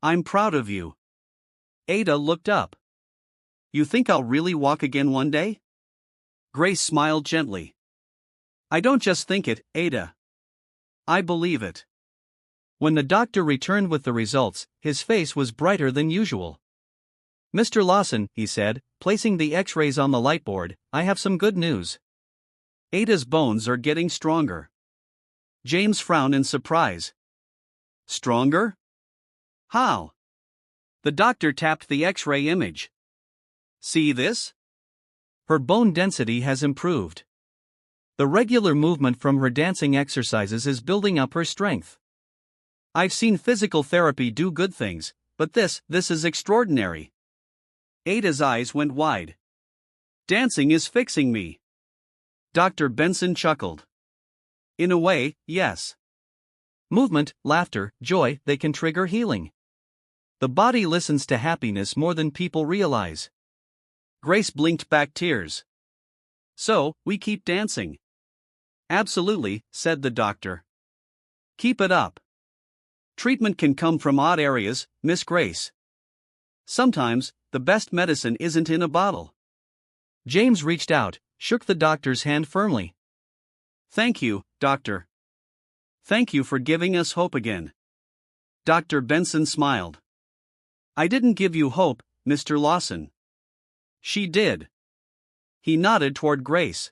I'm proud of you. Ada looked up. You think I'll really walk again one day? Grace smiled gently. I don't just think it, Ada. I believe it. When the doctor returned with the results, his face was brighter than usual. Mr. Lawson, he said, placing the X-rays on the light board, I have some good news. Ada's bones are getting stronger. James frowned in surprise. Stronger? How? The doctor tapped the X-ray image. See this? Her bone density has improved. The regular movement from her dancing exercises is building up her strength. I've seen physical therapy do good things, but this is extraordinary. Ada's eyes went wide. Dancing is fixing me. Dr. Benson chuckled. In a way, yes. Movement, laughter, joy, they can trigger healing. The body listens to happiness more than people realize. Grace blinked back tears. So, we keep dancing. Absolutely, said the doctor. Keep it up. Treatment can come from odd areas, Miss Grace. Sometimes, the best medicine isn't in a bottle. James reached out, shook the doctor's hand firmly. Thank you, doctor. Thank you for giving us hope again. Dr. Benson smiled. I didn't give you hope, Mr. Lawson. She did. He nodded toward Grace.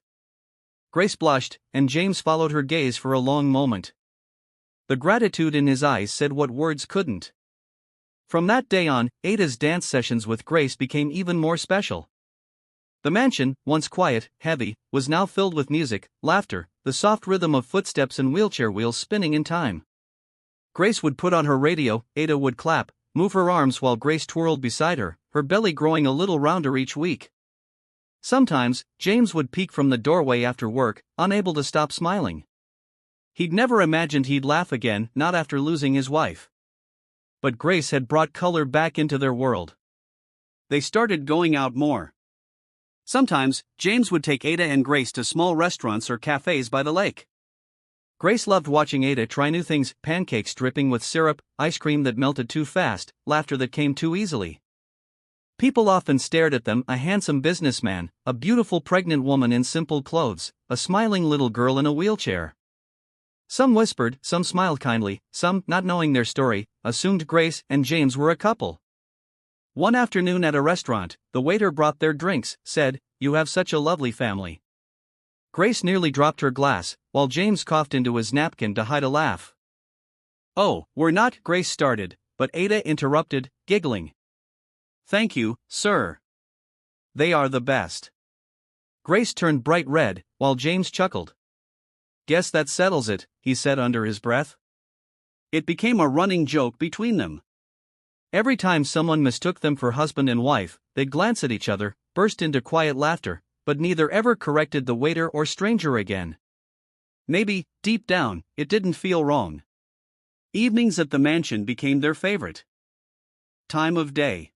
Grace blushed, and James followed her gaze for a long moment. The gratitude in his eyes said what words couldn't. From that day on, Ada's dance sessions with Grace became even more special. The mansion, once quiet, heavy, was now filled with music, laughter, the soft rhythm of footsteps and wheelchair wheels spinning in time. Grace would put on her radio, Ada would clap, move her arms while Grace twirled beside her, her belly growing a little rounder each week. Sometimes, James would peek from the doorway after work, unable to stop smiling. He'd never imagined he'd laugh again, not after losing his wife. But Grace had brought color back into their world. They started going out more. Sometimes, James would take Ada and Grace to small restaurants or cafes by the lake. Grace loved watching Ada try new things, pancakes dripping with syrup, ice cream that melted too fast, laughter that came too easily. People often stared at them, a handsome businessman, a beautiful pregnant woman in simple clothes, a smiling little girl in a wheelchair. Some whispered, some smiled kindly, some, not knowing their story, assumed Grace and James were a couple. One afternoon at a restaurant, the waiter brought their drinks, said, "You have such a lovely family." Grace nearly dropped her glass, while James coughed into his napkin to hide a laugh. "Oh, we're not," Grace started, but Ada interrupted, giggling. "Thank you, sir. They are the best." Grace turned bright red, while James chuckled. "Guess that settles it," he said under his breath. It became a running joke between them. Every time someone mistook them for husband and wife, they'd glance at each other, burst into quiet laughter, but neither ever corrected the waiter or stranger again. Maybe, deep down, it didn't feel wrong. Evenings at the mansion became their favorite time of day.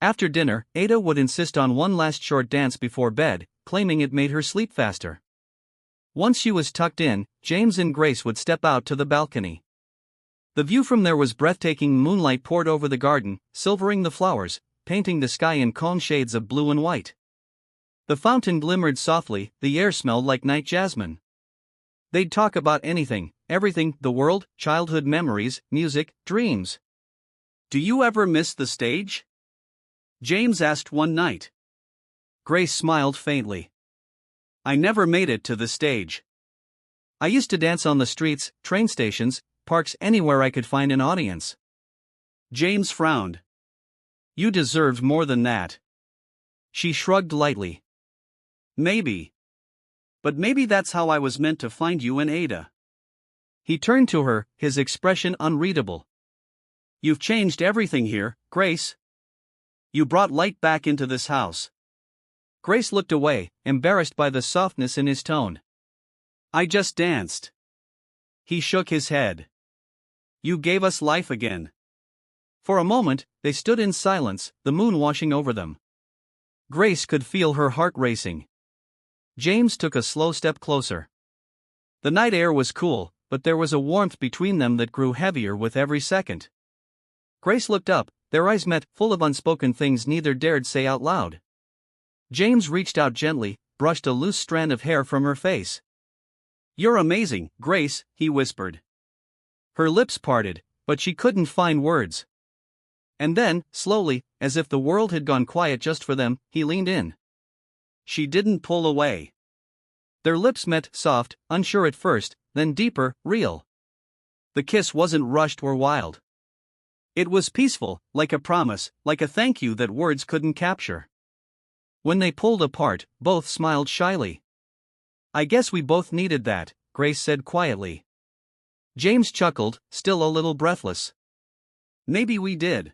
After dinner, Ada would insist on one last short dance before bed, claiming it made her sleep faster. Once she was tucked in, James and Grace would step out to the balcony. The view from there was breathtaking. Moonlight poured over the garden, silvering the flowers, painting the sky in calm shades of blue and white. The fountain glimmered softly, the air smelled like night jasmine. They'd talk about anything, everything, the world, childhood memories, music, dreams. "Do you ever miss the stage?" James asked one night. Grace smiled faintly. "I never made it to the stage. I used to dance on the streets, train stations, parks, anywhere I could find an audience." James frowned. "You deserved more than that." She shrugged lightly. "Maybe. But maybe that's how I was meant to find you and Ada." He turned to her, his expression unreadable. "You've changed everything here, Grace. You brought light back into this house." Grace looked away, embarrassed by the softness in his tone. "I just danced." He shook his head. "You gave us life again." For a moment, they stood in silence, the moon washing over them. Grace could feel her heart racing. James took a slow step closer. The night air was cool, but there was a warmth between them that grew heavier with every second. Grace looked up, their eyes met, full of unspoken things neither dared say out loud. James reached out gently, brushed a loose strand of hair from her face. "You're amazing, Grace," he whispered. Her lips parted, but she couldn't find words. And then, slowly, as if the world had gone quiet just for them, he leaned in. She didn't pull away. Their lips met, soft, unsure at first, then deeper, real. The kiss wasn't rushed or wild. It was peaceful, like a promise, like a thank you that words couldn't capture. When they pulled apart, both smiled shyly. "I guess we both needed that," Grace said quietly. James chuckled, still a little breathless. "Maybe we did."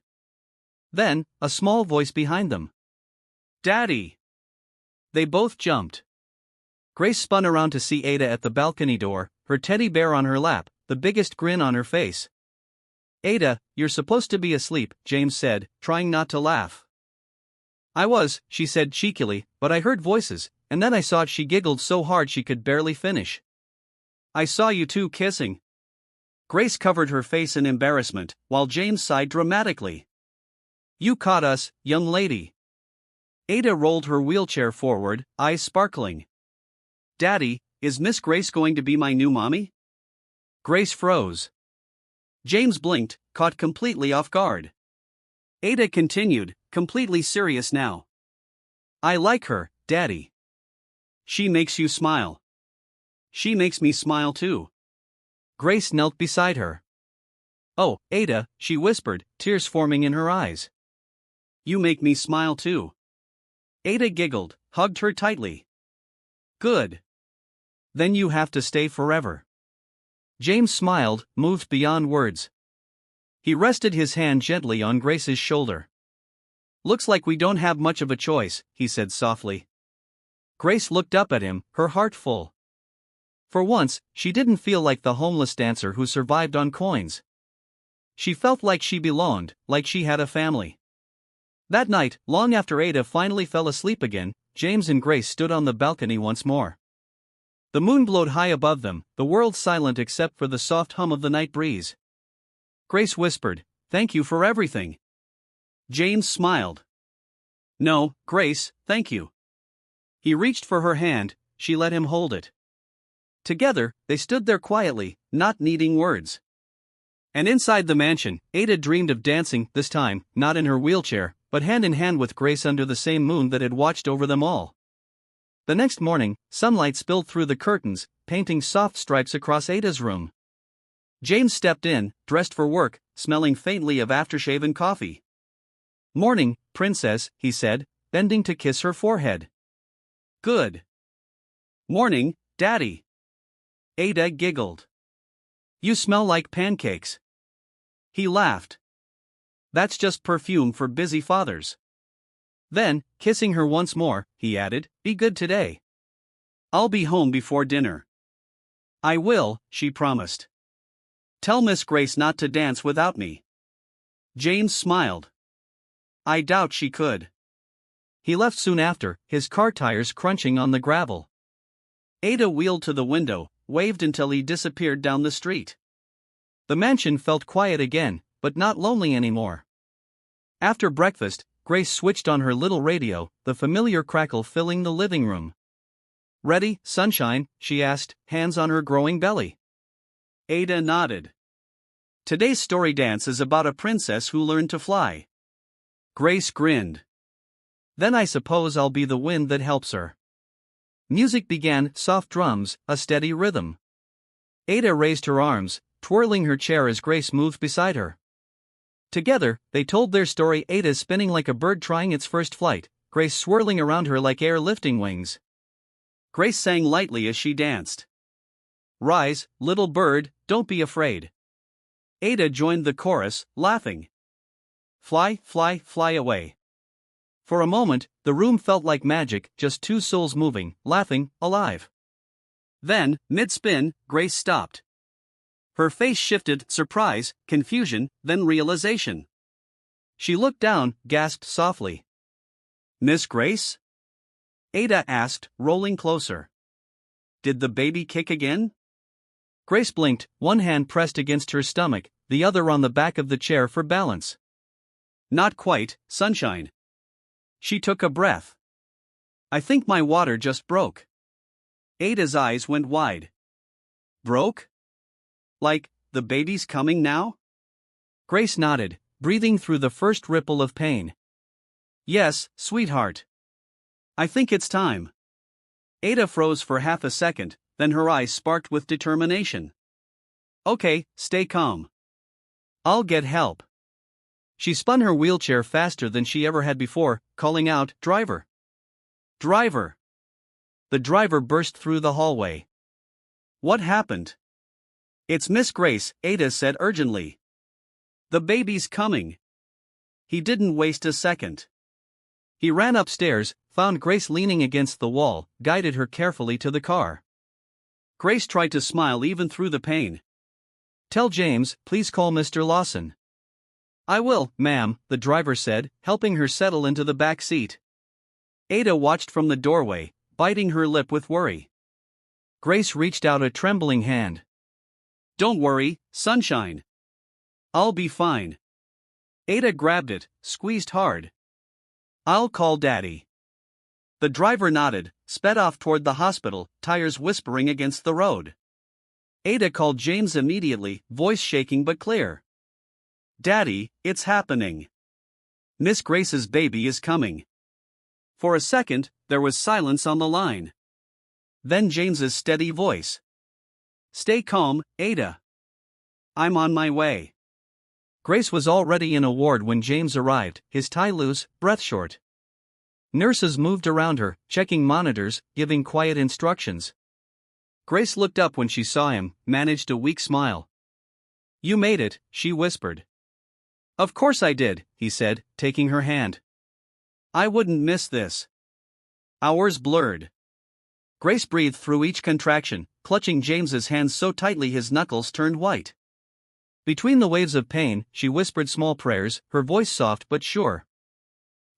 Then, a small voice behind them. "Daddy!" They both jumped. Grace spun around to see Ada at the balcony door, her teddy bear on her lap, the biggest grin on her face. "Ada, you're supposed to be asleep," James said, trying not to laugh. "I was," she said cheekily, "but I heard voices, and then I saw." She giggled so hard she could barely finish. "I saw you two kissing." Grace covered her face in embarrassment, while James sighed dramatically. "You caught us, young lady." Ada rolled her wheelchair forward, eyes sparkling. "Daddy, is Miss Grace going to be my new mommy?" Grace froze. James blinked, caught completely off guard. Ada continued, completely serious now. "I like her, Daddy. She makes you smile." She makes me smile too. Grace knelt beside her. Oh, Ada, she whispered, tears forming in her eyes. You make me smile too. Ada giggled, hugged her tightly. Good. Then you have to stay forever. James smiled, moved beyond words. He rested his hand gently on Grace's shoulder. Looks like we don't have much of a choice, he said softly. Grace looked up at him, her heart full. For once, she didn't feel like the homeless dancer who survived on coins. She felt like she belonged, like she had a family. That night, long after Ada finally fell asleep again, James and Grace stood on the balcony once more. The moon glowed high above them, the world silent except for the soft hum of the night breeze. Grace whispered, "Thank you for everything." James smiled. "No, Grace, thank you." He reached for her hand, she let him hold it. Together, they stood there quietly, not needing words. And inside the mansion, Ada dreamed of dancing, this time, not in her wheelchair, but hand in hand with Grace under the same moon that had watched over them all. The next morning, sunlight spilled through the curtains, painting soft stripes across Ada's room. James stepped in, dressed for work, smelling faintly of aftershave and coffee. "Morning, princess," he said, bending to kiss her forehead. "Good. Morning, Daddy." Ada giggled. "You smell like pancakes." He laughed. "That's just perfume for busy fathers." Then, kissing her once more, he added, "Be good today. I'll be home before dinner." "I will," she promised. "Tell Miss Grace not to dance without me." James smiled. "I doubt she could." He left soon after, his car tires crunching on the gravel. Ada wheeled to the window, waved until he disappeared down the street. The mansion felt quiet again, but not lonely anymore. After breakfast, Grace switched on her little radio, the familiar crackle filling the living room. "Ready, sunshine?" she asked, hands on her growing belly. Ada nodded. "Today's story dance is about a princess who learned to fly." Grace grinned. "Then I suppose I'll be the wind that helps her." Music began, soft drums, a steady rhythm. Ada raised her arms, twirling her chair as Grace moved beside her. Together, they told their story, Ada spinning like a bird trying its first flight, Grace swirling around her like air lifting wings. Grace sang lightly as she danced. "Rise, little bird, don't be afraid." Ada joined the chorus, laughing. "Fly, fly, fly away." For a moment, the room felt like magic, just two souls moving, laughing, alive. Then, mid-spin, Grace stopped. Her face shifted, surprise, confusion, then realization. She looked down, gasped softly. "Miss Grace?" Ada asked, rolling closer. "Did the baby kick again?" Grace blinked, one hand pressed against her stomach, the other on the back of the chair for balance. "Not quite, sunshine." She took a breath. "I think my water just broke." Ada's eyes went wide. "Broke? Like, the baby's coming now?" Grace nodded, breathing through the first ripple of pain. "Yes, sweetheart. I think it's time." Ada froze for half a second, then her eyes sparked with determination. "Okay, stay calm. I'll get help." She spun her wheelchair faster than she ever had before, calling out, "Driver! Driver!" The driver burst through the hallway. "What happened?" "It's Miss Grace," Ada said urgently. "The baby's coming." He didn't waste a second. He ran upstairs, found Grace leaning against the wall, guided her carefully to the car. Grace tried to smile even through the pain. "Tell James, please call Mr. Lawson." "I will, ma'am," the driver said, helping her settle into the back seat. Ada watched from the doorway, biting her lip with worry. Grace reached out a trembling hand. "Don't worry, sunshine. I'll be fine." Ada grabbed it, squeezed hard. "I'll call Daddy." The driver nodded, sped off toward the hospital, tires whispering against the road. Ada called James immediately, voice shaking but clear. "Daddy, it's happening. Miss Grace's baby is coming." For a second, there was silence on the line. Then James's steady voice. "Stay calm, Ada. I'm on my way." Grace was already in a ward when James arrived, his tie loose, breath short. Nurses moved around her, checking monitors, giving quiet instructions. Grace looked up when she saw him, managed a weak smile. "You made it," she whispered. "Of course I did," he said, taking her hand. "I wouldn't miss this." Hours blurred. Grace breathed through each contraction, clutching James's hands so tightly his knuckles turned white. Between the waves of pain, she whispered small prayers, her voice soft but sure.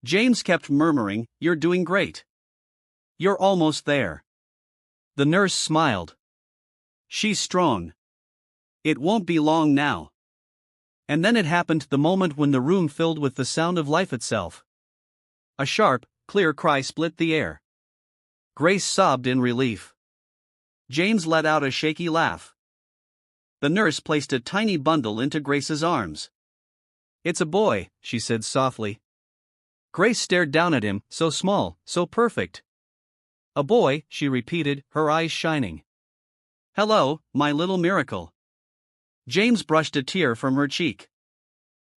James kept murmuring, "You're doing great. You're almost there." The nurse smiled. "She's strong. It won't be long now." And then it happened, the moment when the room filled with the sound of life itself. A sharp, clear cry split the air. Grace sobbed in relief. James let out a shaky laugh. The nurse placed a tiny bundle into Grace's arms. "It's a boy," she said softly. Grace stared down at him, so small, so perfect. "A boy," she repeated, her eyes shining. "Hello, my little miracle." James brushed a tear from her cheek.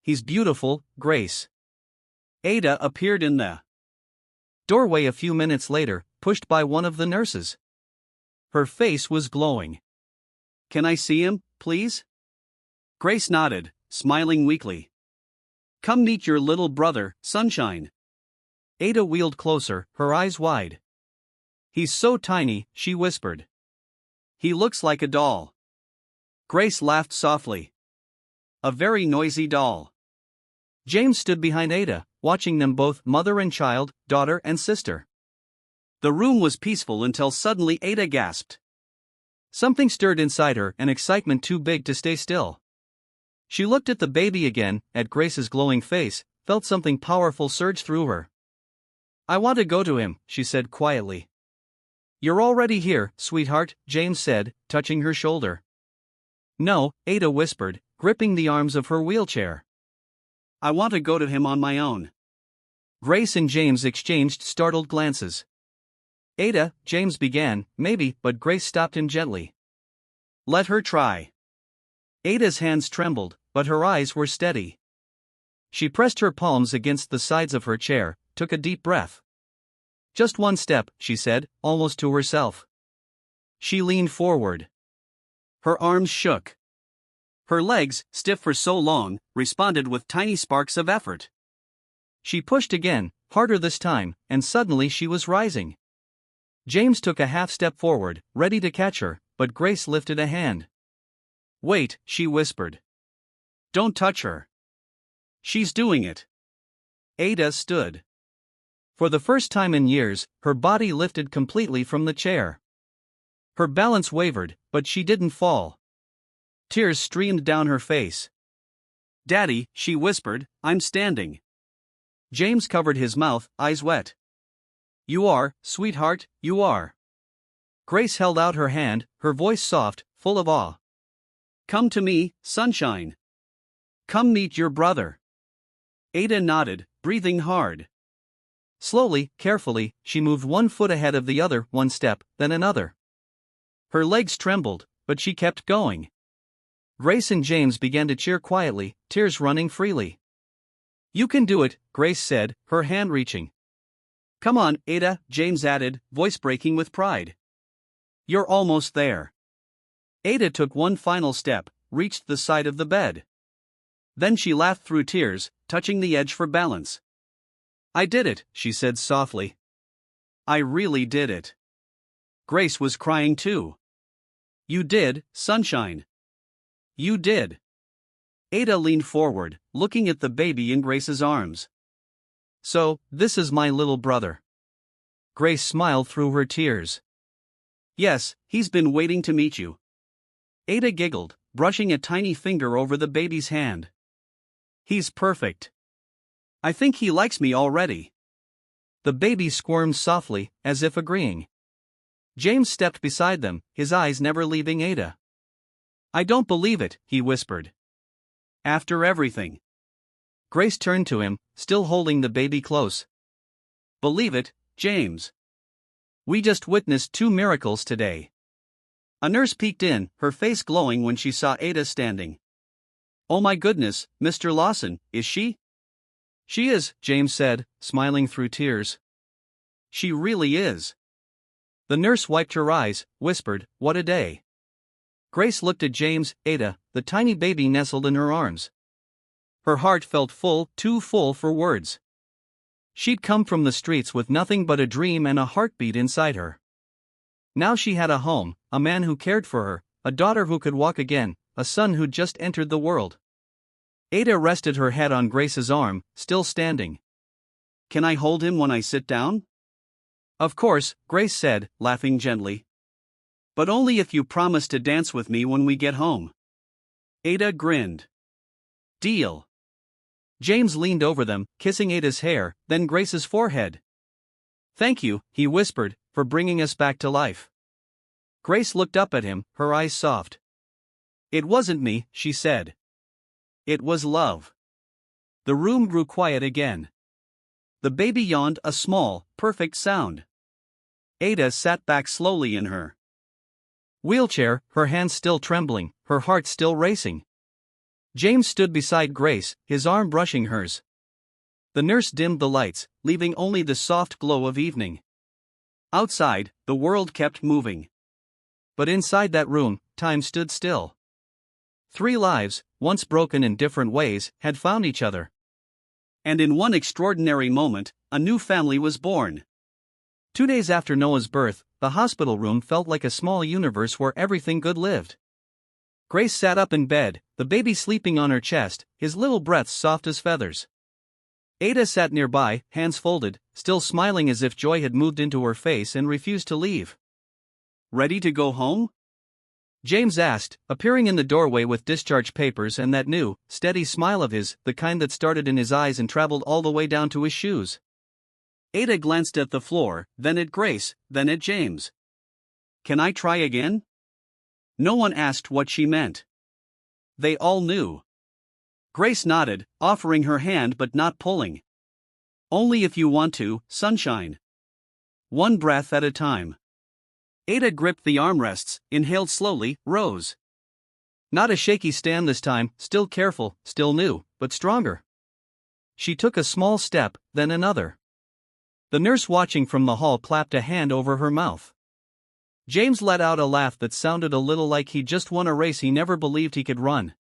"He's beautiful, Grace." Ada appeared in the doorway a few minutes later, pushed by one of the nurses. Her face was glowing. "Can I see him, please?" Grace nodded, smiling weakly. "Come meet your little brother, Sunshine." Ada wheeled closer, her eyes wide. "He's so tiny," she whispered. "He looks like a doll." Grace laughed softly. "A very noisy doll." James stood behind Ada, watching them both, mother and child, daughter and sister. The room was peaceful until suddenly Ada gasped. Something stirred inside her, an excitement too big to stay still. She looked at the baby again, at Grace's glowing face, felt something powerful surge through her. "I want to go to him," she said quietly. "You're already here, sweetheart," James said, touching her shoulder. "No," Ada whispered, gripping the arms of her wheelchair. "I want to go to him on my own." Grace and James exchanged startled glances. "Ada," James began, "maybe," but Grace stopped him gently. "Let her try." Ada's hands trembled, but her eyes were steady. She pressed her palms against the sides of her chair, took a deep breath. "Just one step," she said, almost to herself. She leaned forward. Her arms shook. Her legs, stiff for so long, responded with tiny sparks of effort. She pushed again, harder this time, and suddenly she was rising. James took a half step forward, ready to catch her, but Grace lifted a hand. "Wait," she whispered. "Don't touch her. She's doing it." Ada stood. For the first time in years, her body lifted completely from the chair. Her balance wavered, but she didn't fall. Tears streamed down her face. "Daddy," she whispered, "I'm standing." James covered his mouth, eyes wet. "You are, sweetheart, you are." Grace held out her hand, her voice soft, full of awe. "Come to me, Sunshine. Come meet your brother." Ada nodded, breathing hard. Slowly, carefully, she moved one foot ahead of the other, one step, then another. Her legs trembled, but she kept going. Grace and James began to cheer quietly, tears running freely. "You can do it," Grace said, her hand reaching. "Come on, Ada," James added, voice breaking with pride. "You're almost there." Ada took one final step, reached the side of the bed. Then she laughed through tears, touching the edge for balance. "I did it," she said softly. "I really did it." Grace was crying too. "You did, Sunshine. You did." Ada leaned forward, looking at the baby in Grace's arms. "So, this is my little brother." Grace smiled through her tears. "Yes, he's been waiting to meet you." Ada giggled, brushing a tiny finger over the baby's hand. "He's perfect. I think he likes me already." The baby squirmed softly, as if agreeing. James stepped beside them, his eyes never leaving Ada. "I don't believe it," he whispered. "After everything." Grace turned to him, still holding the baby close. "Believe it, James." We just witnessed 2 miracles today. A nurse peeked in, her face glowing when she saw Ada standing. Oh my goodness, Mr. Lawson, is she? She is, James said, smiling through tears. She really is. The nurse wiped her eyes, whispered, "What a day." Grace looked at James, Ada, the tiny baby nestled in her arms. Her heart felt full, too full for words. She'd come from the streets with nothing but a dream and a heartbeat inside her. Now she had a home, a man who cared for her, a daughter who could walk again, a son who'd just entered the world. Ada rested her head on Grace's arm, still standing. Can I hold him when I sit down? Of course, Grace said, laughing gently. But only if you promise to dance with me when we get home. Ada grinned. Deal. James leaned over them, kissing Ada's hair, then Grace's forehead. "Thank you," he whispered, "for bringing us back to life." Grace looked up at him, her eyes soft. "It wasn't me," she said. "It was love." The room grew quiet again. The baby yawned a small, perfect sound. Ada sat back slowly in her wheelchair, her hands still trembling, her heart still racing. James stood beside Grace, his arm brushing hers. The nurse dimmed the lights, leaving only the soft glow of evening. Outside, the world kept moving. But inside that room, time stood still. 3 lives, once broken in different ways, had found each other. And in one extraordinary moment, a new family was born. 2 days after Noah's birth, the hospital room felt like a small universe where everything good lived. Grace sat up in bed, the baby sleeping on her chest, his little breaths soft as feathers. Ada sat nearby, hands folded, still smiling as if joy had moved into her face and refused to leave. "Ready to go home?" James asked, appearing in the doorway with discharge papers and that new, steady smile of his, the kind that started in his eyes and traveled all the way down to his shoes. Ada glanced at the floor, then at Grace, then at James. "Can I try again?" No one asked what she meant. They all knew. Grace nodded, offering her hand but not pulling. "Only if you want to, sunshine. One breath at a time." Ada gripped the armrests, inhaled slowly, rose. Not a shaky stand this time, still careful, still new, but stronger. She took a small step, then another. The nurse watching from the hall clapped a hand over her mouth. James let out a laugh that sounded a little like he'd just won a race he never believed he could run.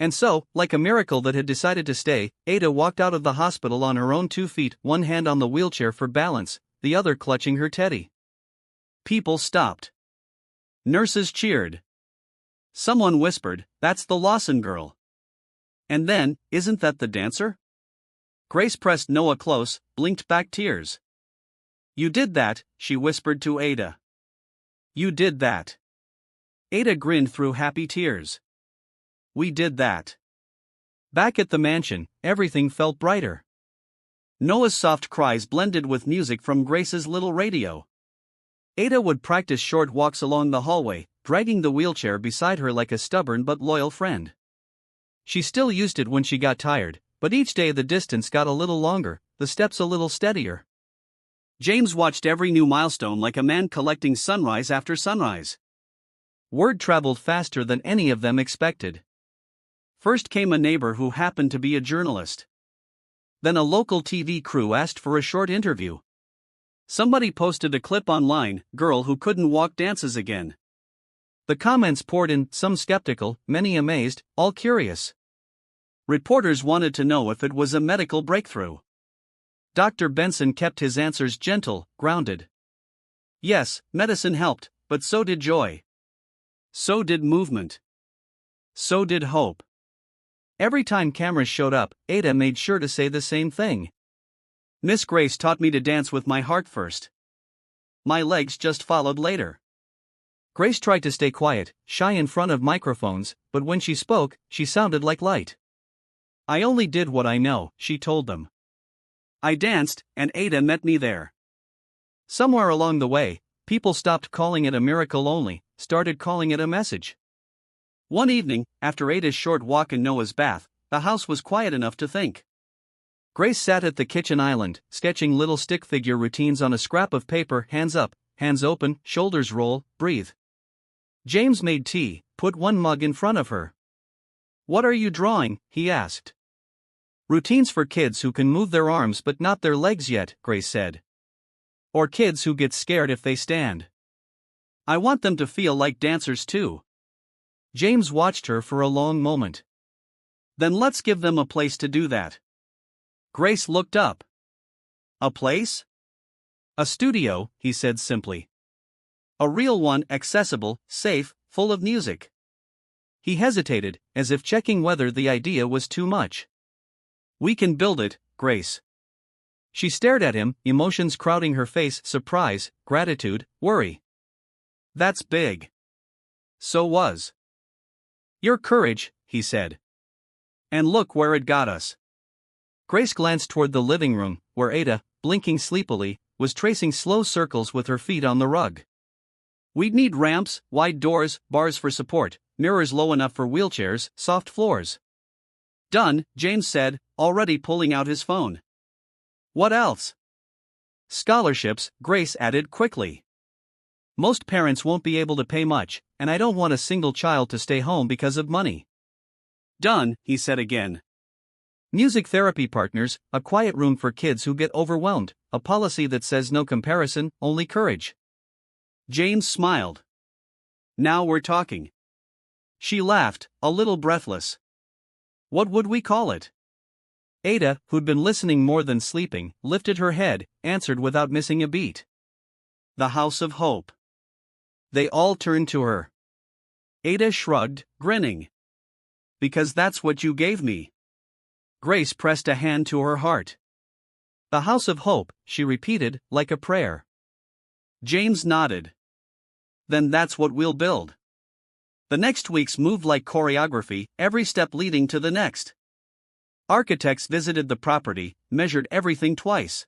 And so, like a miracle that had decided to stay, Ada walked out of the hospital on her own 2 feet, one hand on the wheelchair for balance, the other clutching her teddy. People stopped. Nurses cheered. Someone whispered, "That's the Lawson girl." And then, "Isn't that the dancer?" Grace pressed Noah close, blinked back tears. "You did that," she whispered to Ada. "You did that." Ada grinned through happy tears. "We did that." Back at the mansion, everything felt brighter. Noah's soft cries blended with music from Grace's little radio. Ada would practice short walks along the hallway, dragging the wheelchair beside her like a stubborn but loyal friend. She still used it when she got tired, but each day the distance got a little longer, the steps a little steadier. James watched every new milestone like a man collecting sunrise after sunrise. Word traveled faster than any of them expected. First came a neighbor who happened to be a journalist. Then a local TV crew asked for a short interview. Somebody posted a clip online, "Girl who couldn't walk dances again." The comments poured in, some skeptical, many amazed, all curious. Reporters wanted to know if it was a medical breakthrough. Dr. Benson kept his answers gentle, grounded. Yes, medicine helped, but so did joy. So did movement. So did hope. Every time cameras showed up, Ada made sure to say the same thing. "Miss Grace taught me to dance with my heart first. My legs just followed later." Grace tried to stay quiet, shy in front of microphones, but when she spoke, she sounded like light. "I only did what I know," she told them. "I danced, and Ada met me there." Somewhere along the way, people stopped calling it a miracle only, started calling it a message. One evening, after Ada's short walk in Noah's bath, the house was quiet enough to think. Grace sat at the kitchen island, sketching little stick figure routines on a scrap of paper, hands up, hands open, shoulders roll, breathe. James made tea, put one mug in front of her. "What are you drawing?" he asked. "Routines for kids who can move their arms but not their legs yet," Grace said. "Or kids who get scared if they stand. I want them to feel like dancers too." James watched her for a long moment. "Then let's give them a place to do that." Grace looked up. "A place?" "A studio," he said simply. "A real one, accessible, safe, full of music." He hesitated, as if checking whether the idea was too much. "We can build it, Grace." She stared at him, emotions crowding her face: surprise, gratitude, worry. "That's big." So was your courage, he said. "And look where it got us." Grace glanced toward the living room, where Ada, blinking sleepily, was tracing slow circles with her feet on the rug. "We'd need ramps, wide doors, bars for support, mirrors low enough for wheelchairs, soft floors." "Done," James said, already pulling out his phone. "What else?" "Scholarships," Grace added quickly. "Most parents won't be able to pay much, and I don't want a single child to stay home because of money." "Done," he said again. "Music therapy partners, a quiet room for kids who get overwhelmed, a policy that says no comparison, only courage." James smiled. "Now we're talking." She laughed, a little breathless. "What would we call it?" Ada, who'd been listening more than sleeping, lifted her head, answered without missing a beat. "The House of Hope." They all turned to her. Ada shrugged, grinning. "Because that's what you gave me." Grace pressed a hand to her heart. "The House of Hope," she repeated, like a prayer. James nodded. "Then that's what we'll build." The next weeks moved like choreography, every step leading to the next. Architects visited the property, measured everything twice.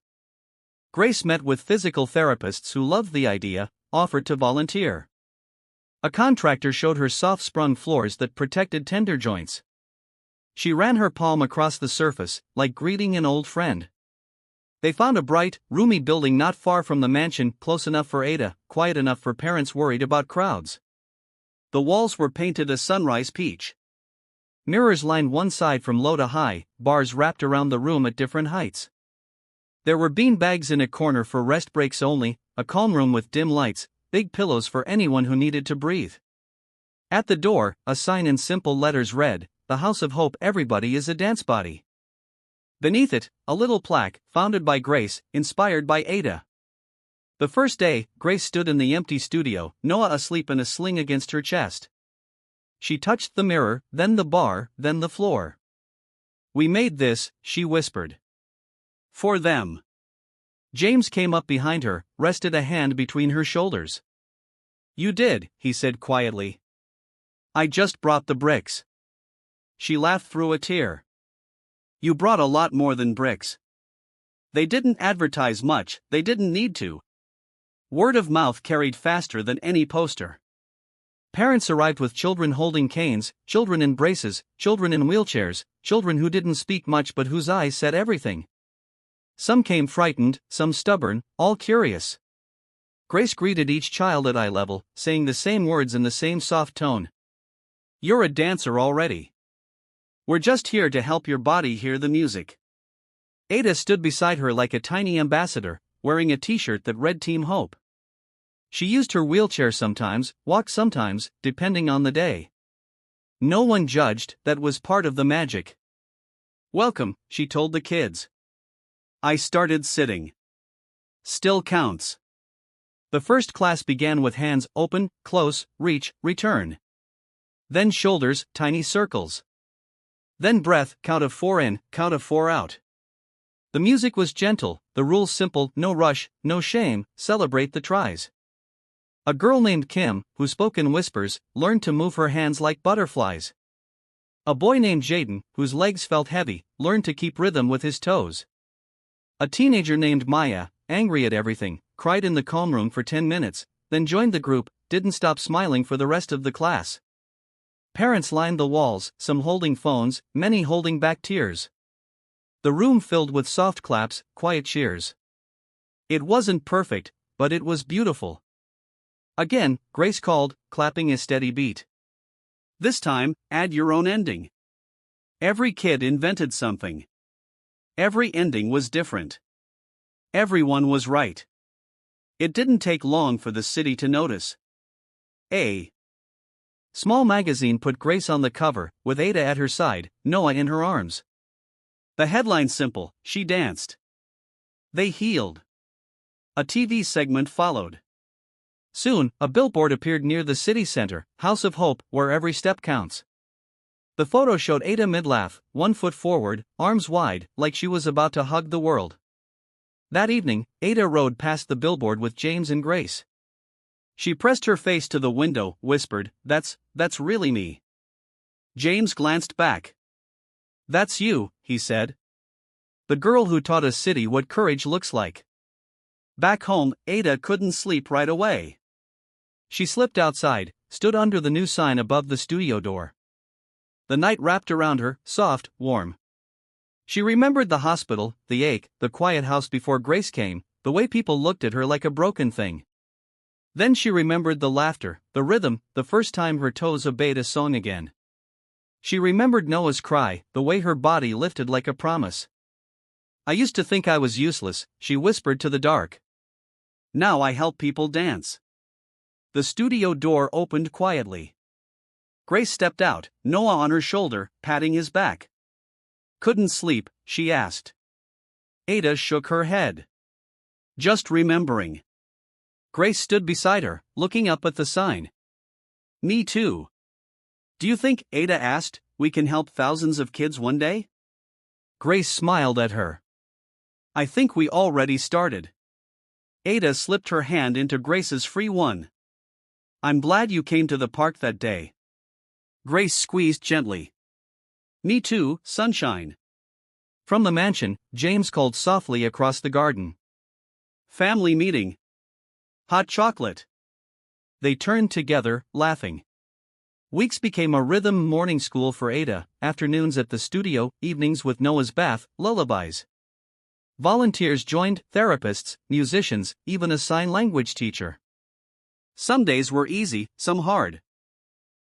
Grace met with physical therapists who loved the idea, offered to volunteer. A contractor showed her soft-sprung floors that protected tender joints. She ran her palm across the surface, like greeting an old friend. They found a bright, roomy building not far from the mansion, close enough for Ada, quiet enough for parents worried about crowds. The walls were painted a sunrise peach. Mirrors lined one side from low to high, bars wrapped around the room at different heights. There were bean bags in a corner for rest breaks only, a calm room with dim lights, big pillows for anyone who needed to breathe. At the door, a sign in simple letters read, "The House of Hope, everybody is a dance body." Beneath it, a little plaque, founded by Grace, inspired by Ada. The first day, Grace stood in the empty studio, Noah asleep in a sling against her chest. She touched the mirror, then the bar, then the floor. "We made this," she whispered. "For them." James came up behind her, rested a hand between her shoulders. "You did," he said quietly. "I just brought the bricks." She laughed through a tear. "You brought a lot more than bricks." They didn't advertise much, they didn't need to. Word of mouth carried faster than any poster. Parents arrived with children holding canes, children in braces, children in wheelchairs, children who didn't speak much but whose eyes said everything. Some came frightened, some stubborn, all curious. Grace greeted each child at eye level, saying the same words in the same soft tone. "You're a dancer already. We're just here to help your body hear the music." Ada stood beside her like a tiny ambassador, wearing a t-shirt that read Team Hope. She used her wheelchair sometimes, walked sometimes, depending on the day. No one judged, that was part of the magic. "Welcome," she told the kids. I started sitting. Still counts. The first class began with hands open, close, reach, return. Then shoulders, tiny circles. Then breath, count of 4 in, count of 4 out. The music was gentle, the rules simple, no rush, no shame, celebrate the tries. A girl named Kim, who spoke in whispers, learned to move her hands like butterflies. A boy named Jaden, whose legs felt heavy, learned to keep rhythm with his toes. A teenager named Maya, angry at everything, cried in the calm room for 10 minutes, then joined the group, didn't stop smiling for the rest of the class. Parents lined the walls, some holding phones, many holding back tears. The room filled with soft claps, quiet cheers. It wasn't perfect, but it was beautiful. Again, Grace called, clapping a steady beat. This time, add your own ending. Every kid invented something. Every ending was different. Everyone was right. It didn't take long for the city to notice. A small magazine put Grace on the cover, with Ada at her side, Noah in her arms. The headline simple: she danced. They healed. A TV segment followed. Soon, a billboard appeared near the city center, House of Hope, where every step counts. The photo showed Ada mid-laugh, 1 foot forward, arms wide, like she was about to hug the world. That evening, Ada rode past the billboard with James and Grace. She pressed her face to the window, whispered, That's really me." James glanced back. "That's you," he said. "The girl who taught a city what courage looks like." Back home, Ada couldn't sleep right away. She slipped outside, stood under the new sign above the studio door. The night wrapped around her, soft, warm. She remembered the hospital, the ache, the quiet house before Grace came, the way people looked at her like a broken thing. Then she remembered the laughter, the rhythm, the first time her toes obeyed a song again. She remembered Noah's cry, the way her body lifted like a promise. "I used to think I was useless," she whispered to the dark. "Now I help people dance." The studio door opened quietly. Grace stepped out, Noah on her shoulder, patting his back. "Couldn't sleep?" she asked. Ada shook her head. "Just remembering." Grace stood beside her, looking up at the sign. "Me too." "Do you think," Ada asked, "we can help thousands of kids one day?" Grace smiled at her. "I think we already started." Ada slipped her hand into Grace's free one. "I'm glad you came to the park that day." Grace squeezed gently. "Me too, sunshine." From the mansion, James called softly across the garden. "Family meeting. Hot chocolate." They turned together, laughing. Weeks became a rhythm morning school for Ada, afternoons at the studio, evenings with Noah's bath, lullabies. Volunteers joined, therapists, musicians, even a sign language teacher. Some days were easy, some hard.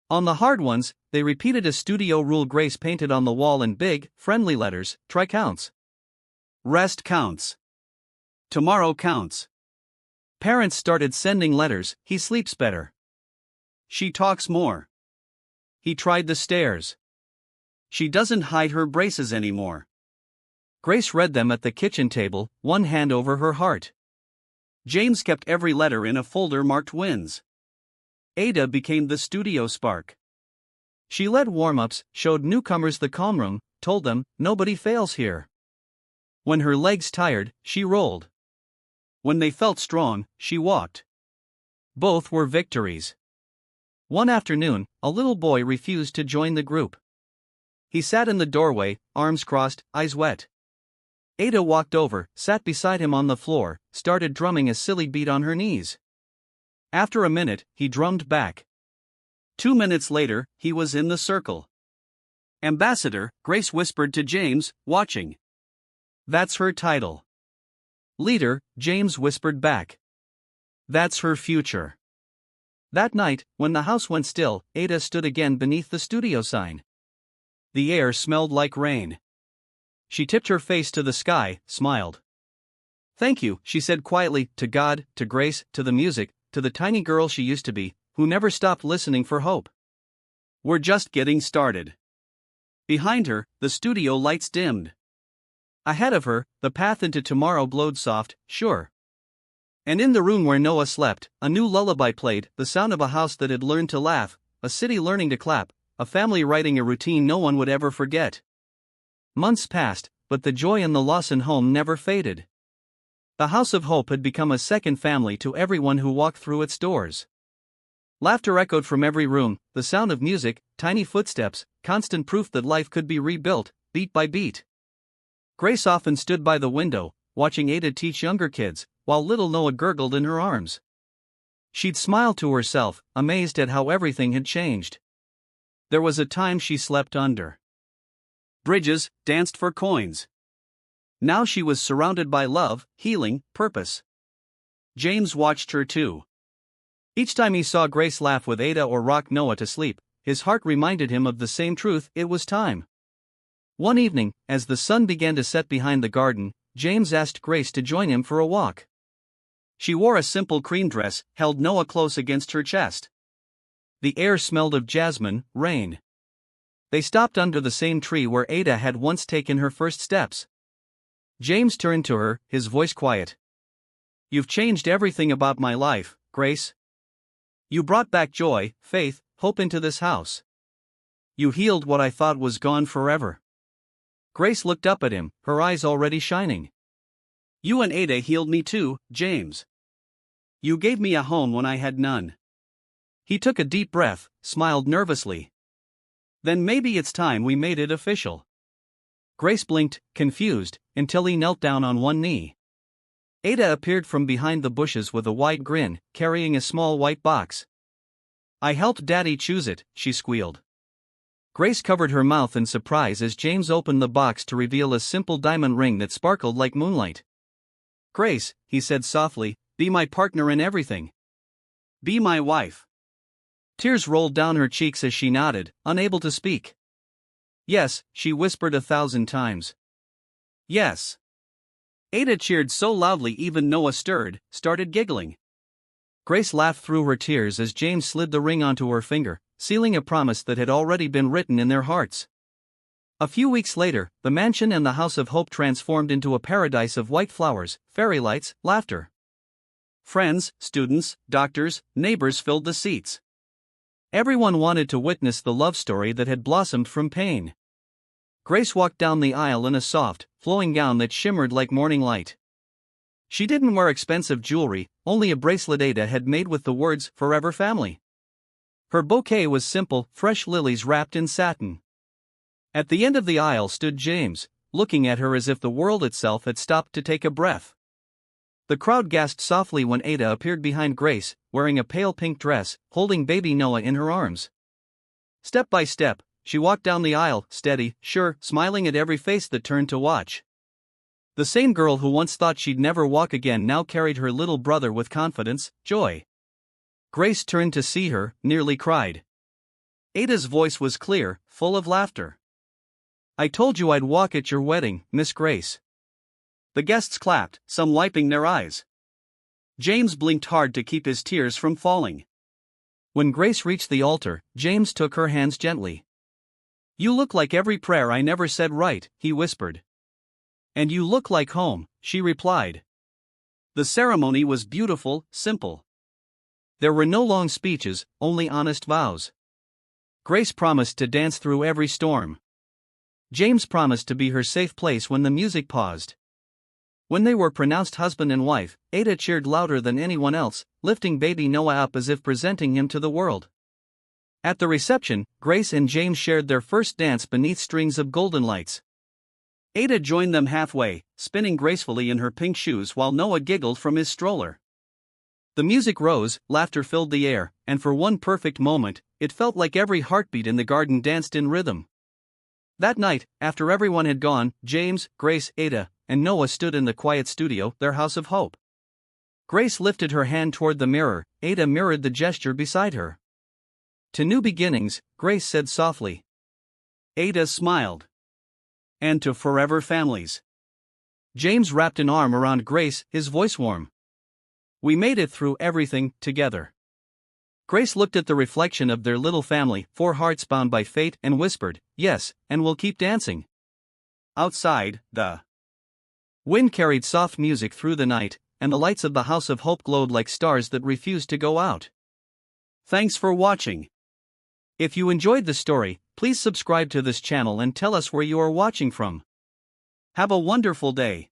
On the hard ones, they repeated a studio rule Grace painted on the wall in big, friendly letters: try counts. Rest counts. Tomorrow counts. Parents started sending letters: he sleeps better. She talks more. He tried the stairs. She doesn't hide her braces anymore. Grace read them at the kitchen table, one hand over her heart. James kept every letter in a folder marked wins. Ada became the studio spark. She led warm-ups, showed newcomers the calm room, told them, nobody fails here. When her legs tired, she rolled. When they felt strong, she walked. Both were victories. One afternoon, a little boy refused to join the group. He sat in the doorway, arms crossed, eyes wet. Ada walked over, sat beside him on the floor, started drumming a silly beat on her knees. After a minute, he drummed back. 2 minutes later, he was in the circle. "Ambassador," Grace whispered to James, watching. "That's her title." "Leader," James whispered back. "That's her future." That night, when the house went still, Ada stood again beneath the studio sign. The air smelled like rain. She tipped her face to the sky, smiled. "Thank you," she said quietly, to God, to Grace, to the music, to the tiny girl she used to be, who never stopped listening for hope. We're just getting started. Behind her, the studio lights dimmed. Ahead of her, the path into tomorrow glowed soft, sure. And in the room where Noah slept, a new lullaby played, the sound of a house that had learned to laugh, a city learning to clap, a family writing a routine no one would ever forget. Months passed, but the joy in the Lawson home never faded. The House of Hope had become a second family to everyone who walked through its doors. Laughter echoed from every room, the sound of music, tiny footsteps, constant proof that life could be rebuilt, beat by beat. Grace often stood by the window, watching Ada teach younger kids, while little Noah gurgled in her arms. She'd smile to herself, amazed at how everything had changed. There was a time she slept under bridges, danced for coins. Now she was surrounded by love, healing, purpose. James watched her too. Each time he saw Grace laugh with Ada or rock Noah to sleep, his heart reminded him of the same truth: it was time. One evening, as the sun began to set behind the garden, James asked Grace to join him for a walk. She wore a simple cream dress, held Noah close against her chest. The air smelled of jasmine, rain. They stopped under the same tree where Ada had once taken her first steps. James turned to her, his voice quiet. "You've changed everything about my life, Grace. You brought back joy, faith, hope into this house. You healed what I thought was gone forever." Grace looked up at him, her eyes already shining. "You and Ada healed me too, James. You gave me a home when I had none." He took a deep breath, smiled nervously. "Then maybe it's time we made it official." Grace blinked, confused, until he knelt down on one knee. Ada appeared from behind the bushes with a wide grin, carrying a small white box. "I helped Daddy choose it," she squealed. Grace covered her mouth in surprise as James opened the box to reveal a simple diamond ring that sparkled like moonlight. "Grace," he said softly, "be my partner in everything. Be my wife." Tears rolled down her cheeks as she nodded, unable to speak. "Yes," she whispered 1,000 times. "Yes." Ada cheered so loudly even Noah started giggling. Grace laughed through her tears as James slid the ring onto her finger, sealing a promise that had already been written in their hearts. A few weeks later, the mansion and the House of Hope transformed into a paradise of white flowers, fairy lights, laughter. Friends, students, doctors, neighbors filled the seats. Everyone wanted to witness the love story that had blossomed from pain. Grace walked down the aisle in a soft, flowing gown that shimmered like morning light. She didn't wear expensive jewelry, only a bracelet Ada had made with the words, "Forever Family." Her bouquet was simple, fresh lilies wrapped in satin. At the end of the aisle stood James, looking at her as if the world itself had stopped to take a breath. The crowd gasped softly when Ada appeared behind Grace, wearing a pale pink dress, holding baby Noah in her arms. Step by step, she walked down the aisle, steady, sure, smiling at every face that turned to watch. The same girl who once thought she'd never walk again now carried her little brother with confidence, joy. Grace turned to see her, nearly cried. Ada's voice was clear, full of laughter. "I told you I'd walk at your wedding, Miss Grace." The guests clapped, some wiping their eyes. James blinked hard to keep his tears from falling. When Grace reached the altar, James took her hands gently. "You look like every prayer I never said right," he whispered. "And you look like home," she replied. The ceremony was beautiful, simple. There were no long speeches, only honest vows. Grace promised to dance through every storm. James promised to be her safe place when the music paused. When they were pronounced husband and wife, Ada cheered louder than anyone else, lifting baby Noah up as if presenting him to the world. At the reception, Grace and James shared their first dance beneath strings of golden lights. Ada joined them halfway, spinning gracefully in her pink shoes while Noah giggled from his stroller. The music rose, laughter filled the air, and for one perfect moment, it felt like every heartbeat in the garden danced in rhythm. That night, after everyone had gone, James, Grace, Ada, and Noah stood in the quiet studio, their house of hope. Grace lifted her hand toward the mirror, Ada mirrored the gesture beside her. "To new beginnings," Grace said softly. Ada smiled. "And to forever families." James wrapped an arm around Grace, his voice warm. "We made it through everything, together." Grace looked at the reflection of their little family, 4 hearts bound by fate, and whispered, "Yes, and we'll keep dancing." Outside, the wind carried soft music through the night, and the lights of the House of Hope glowed like stars that refused to go out. Thanks for watching. If you enjoyed the story, please subscribe to this channel and tell us where you are watching from. Have a wonderful day.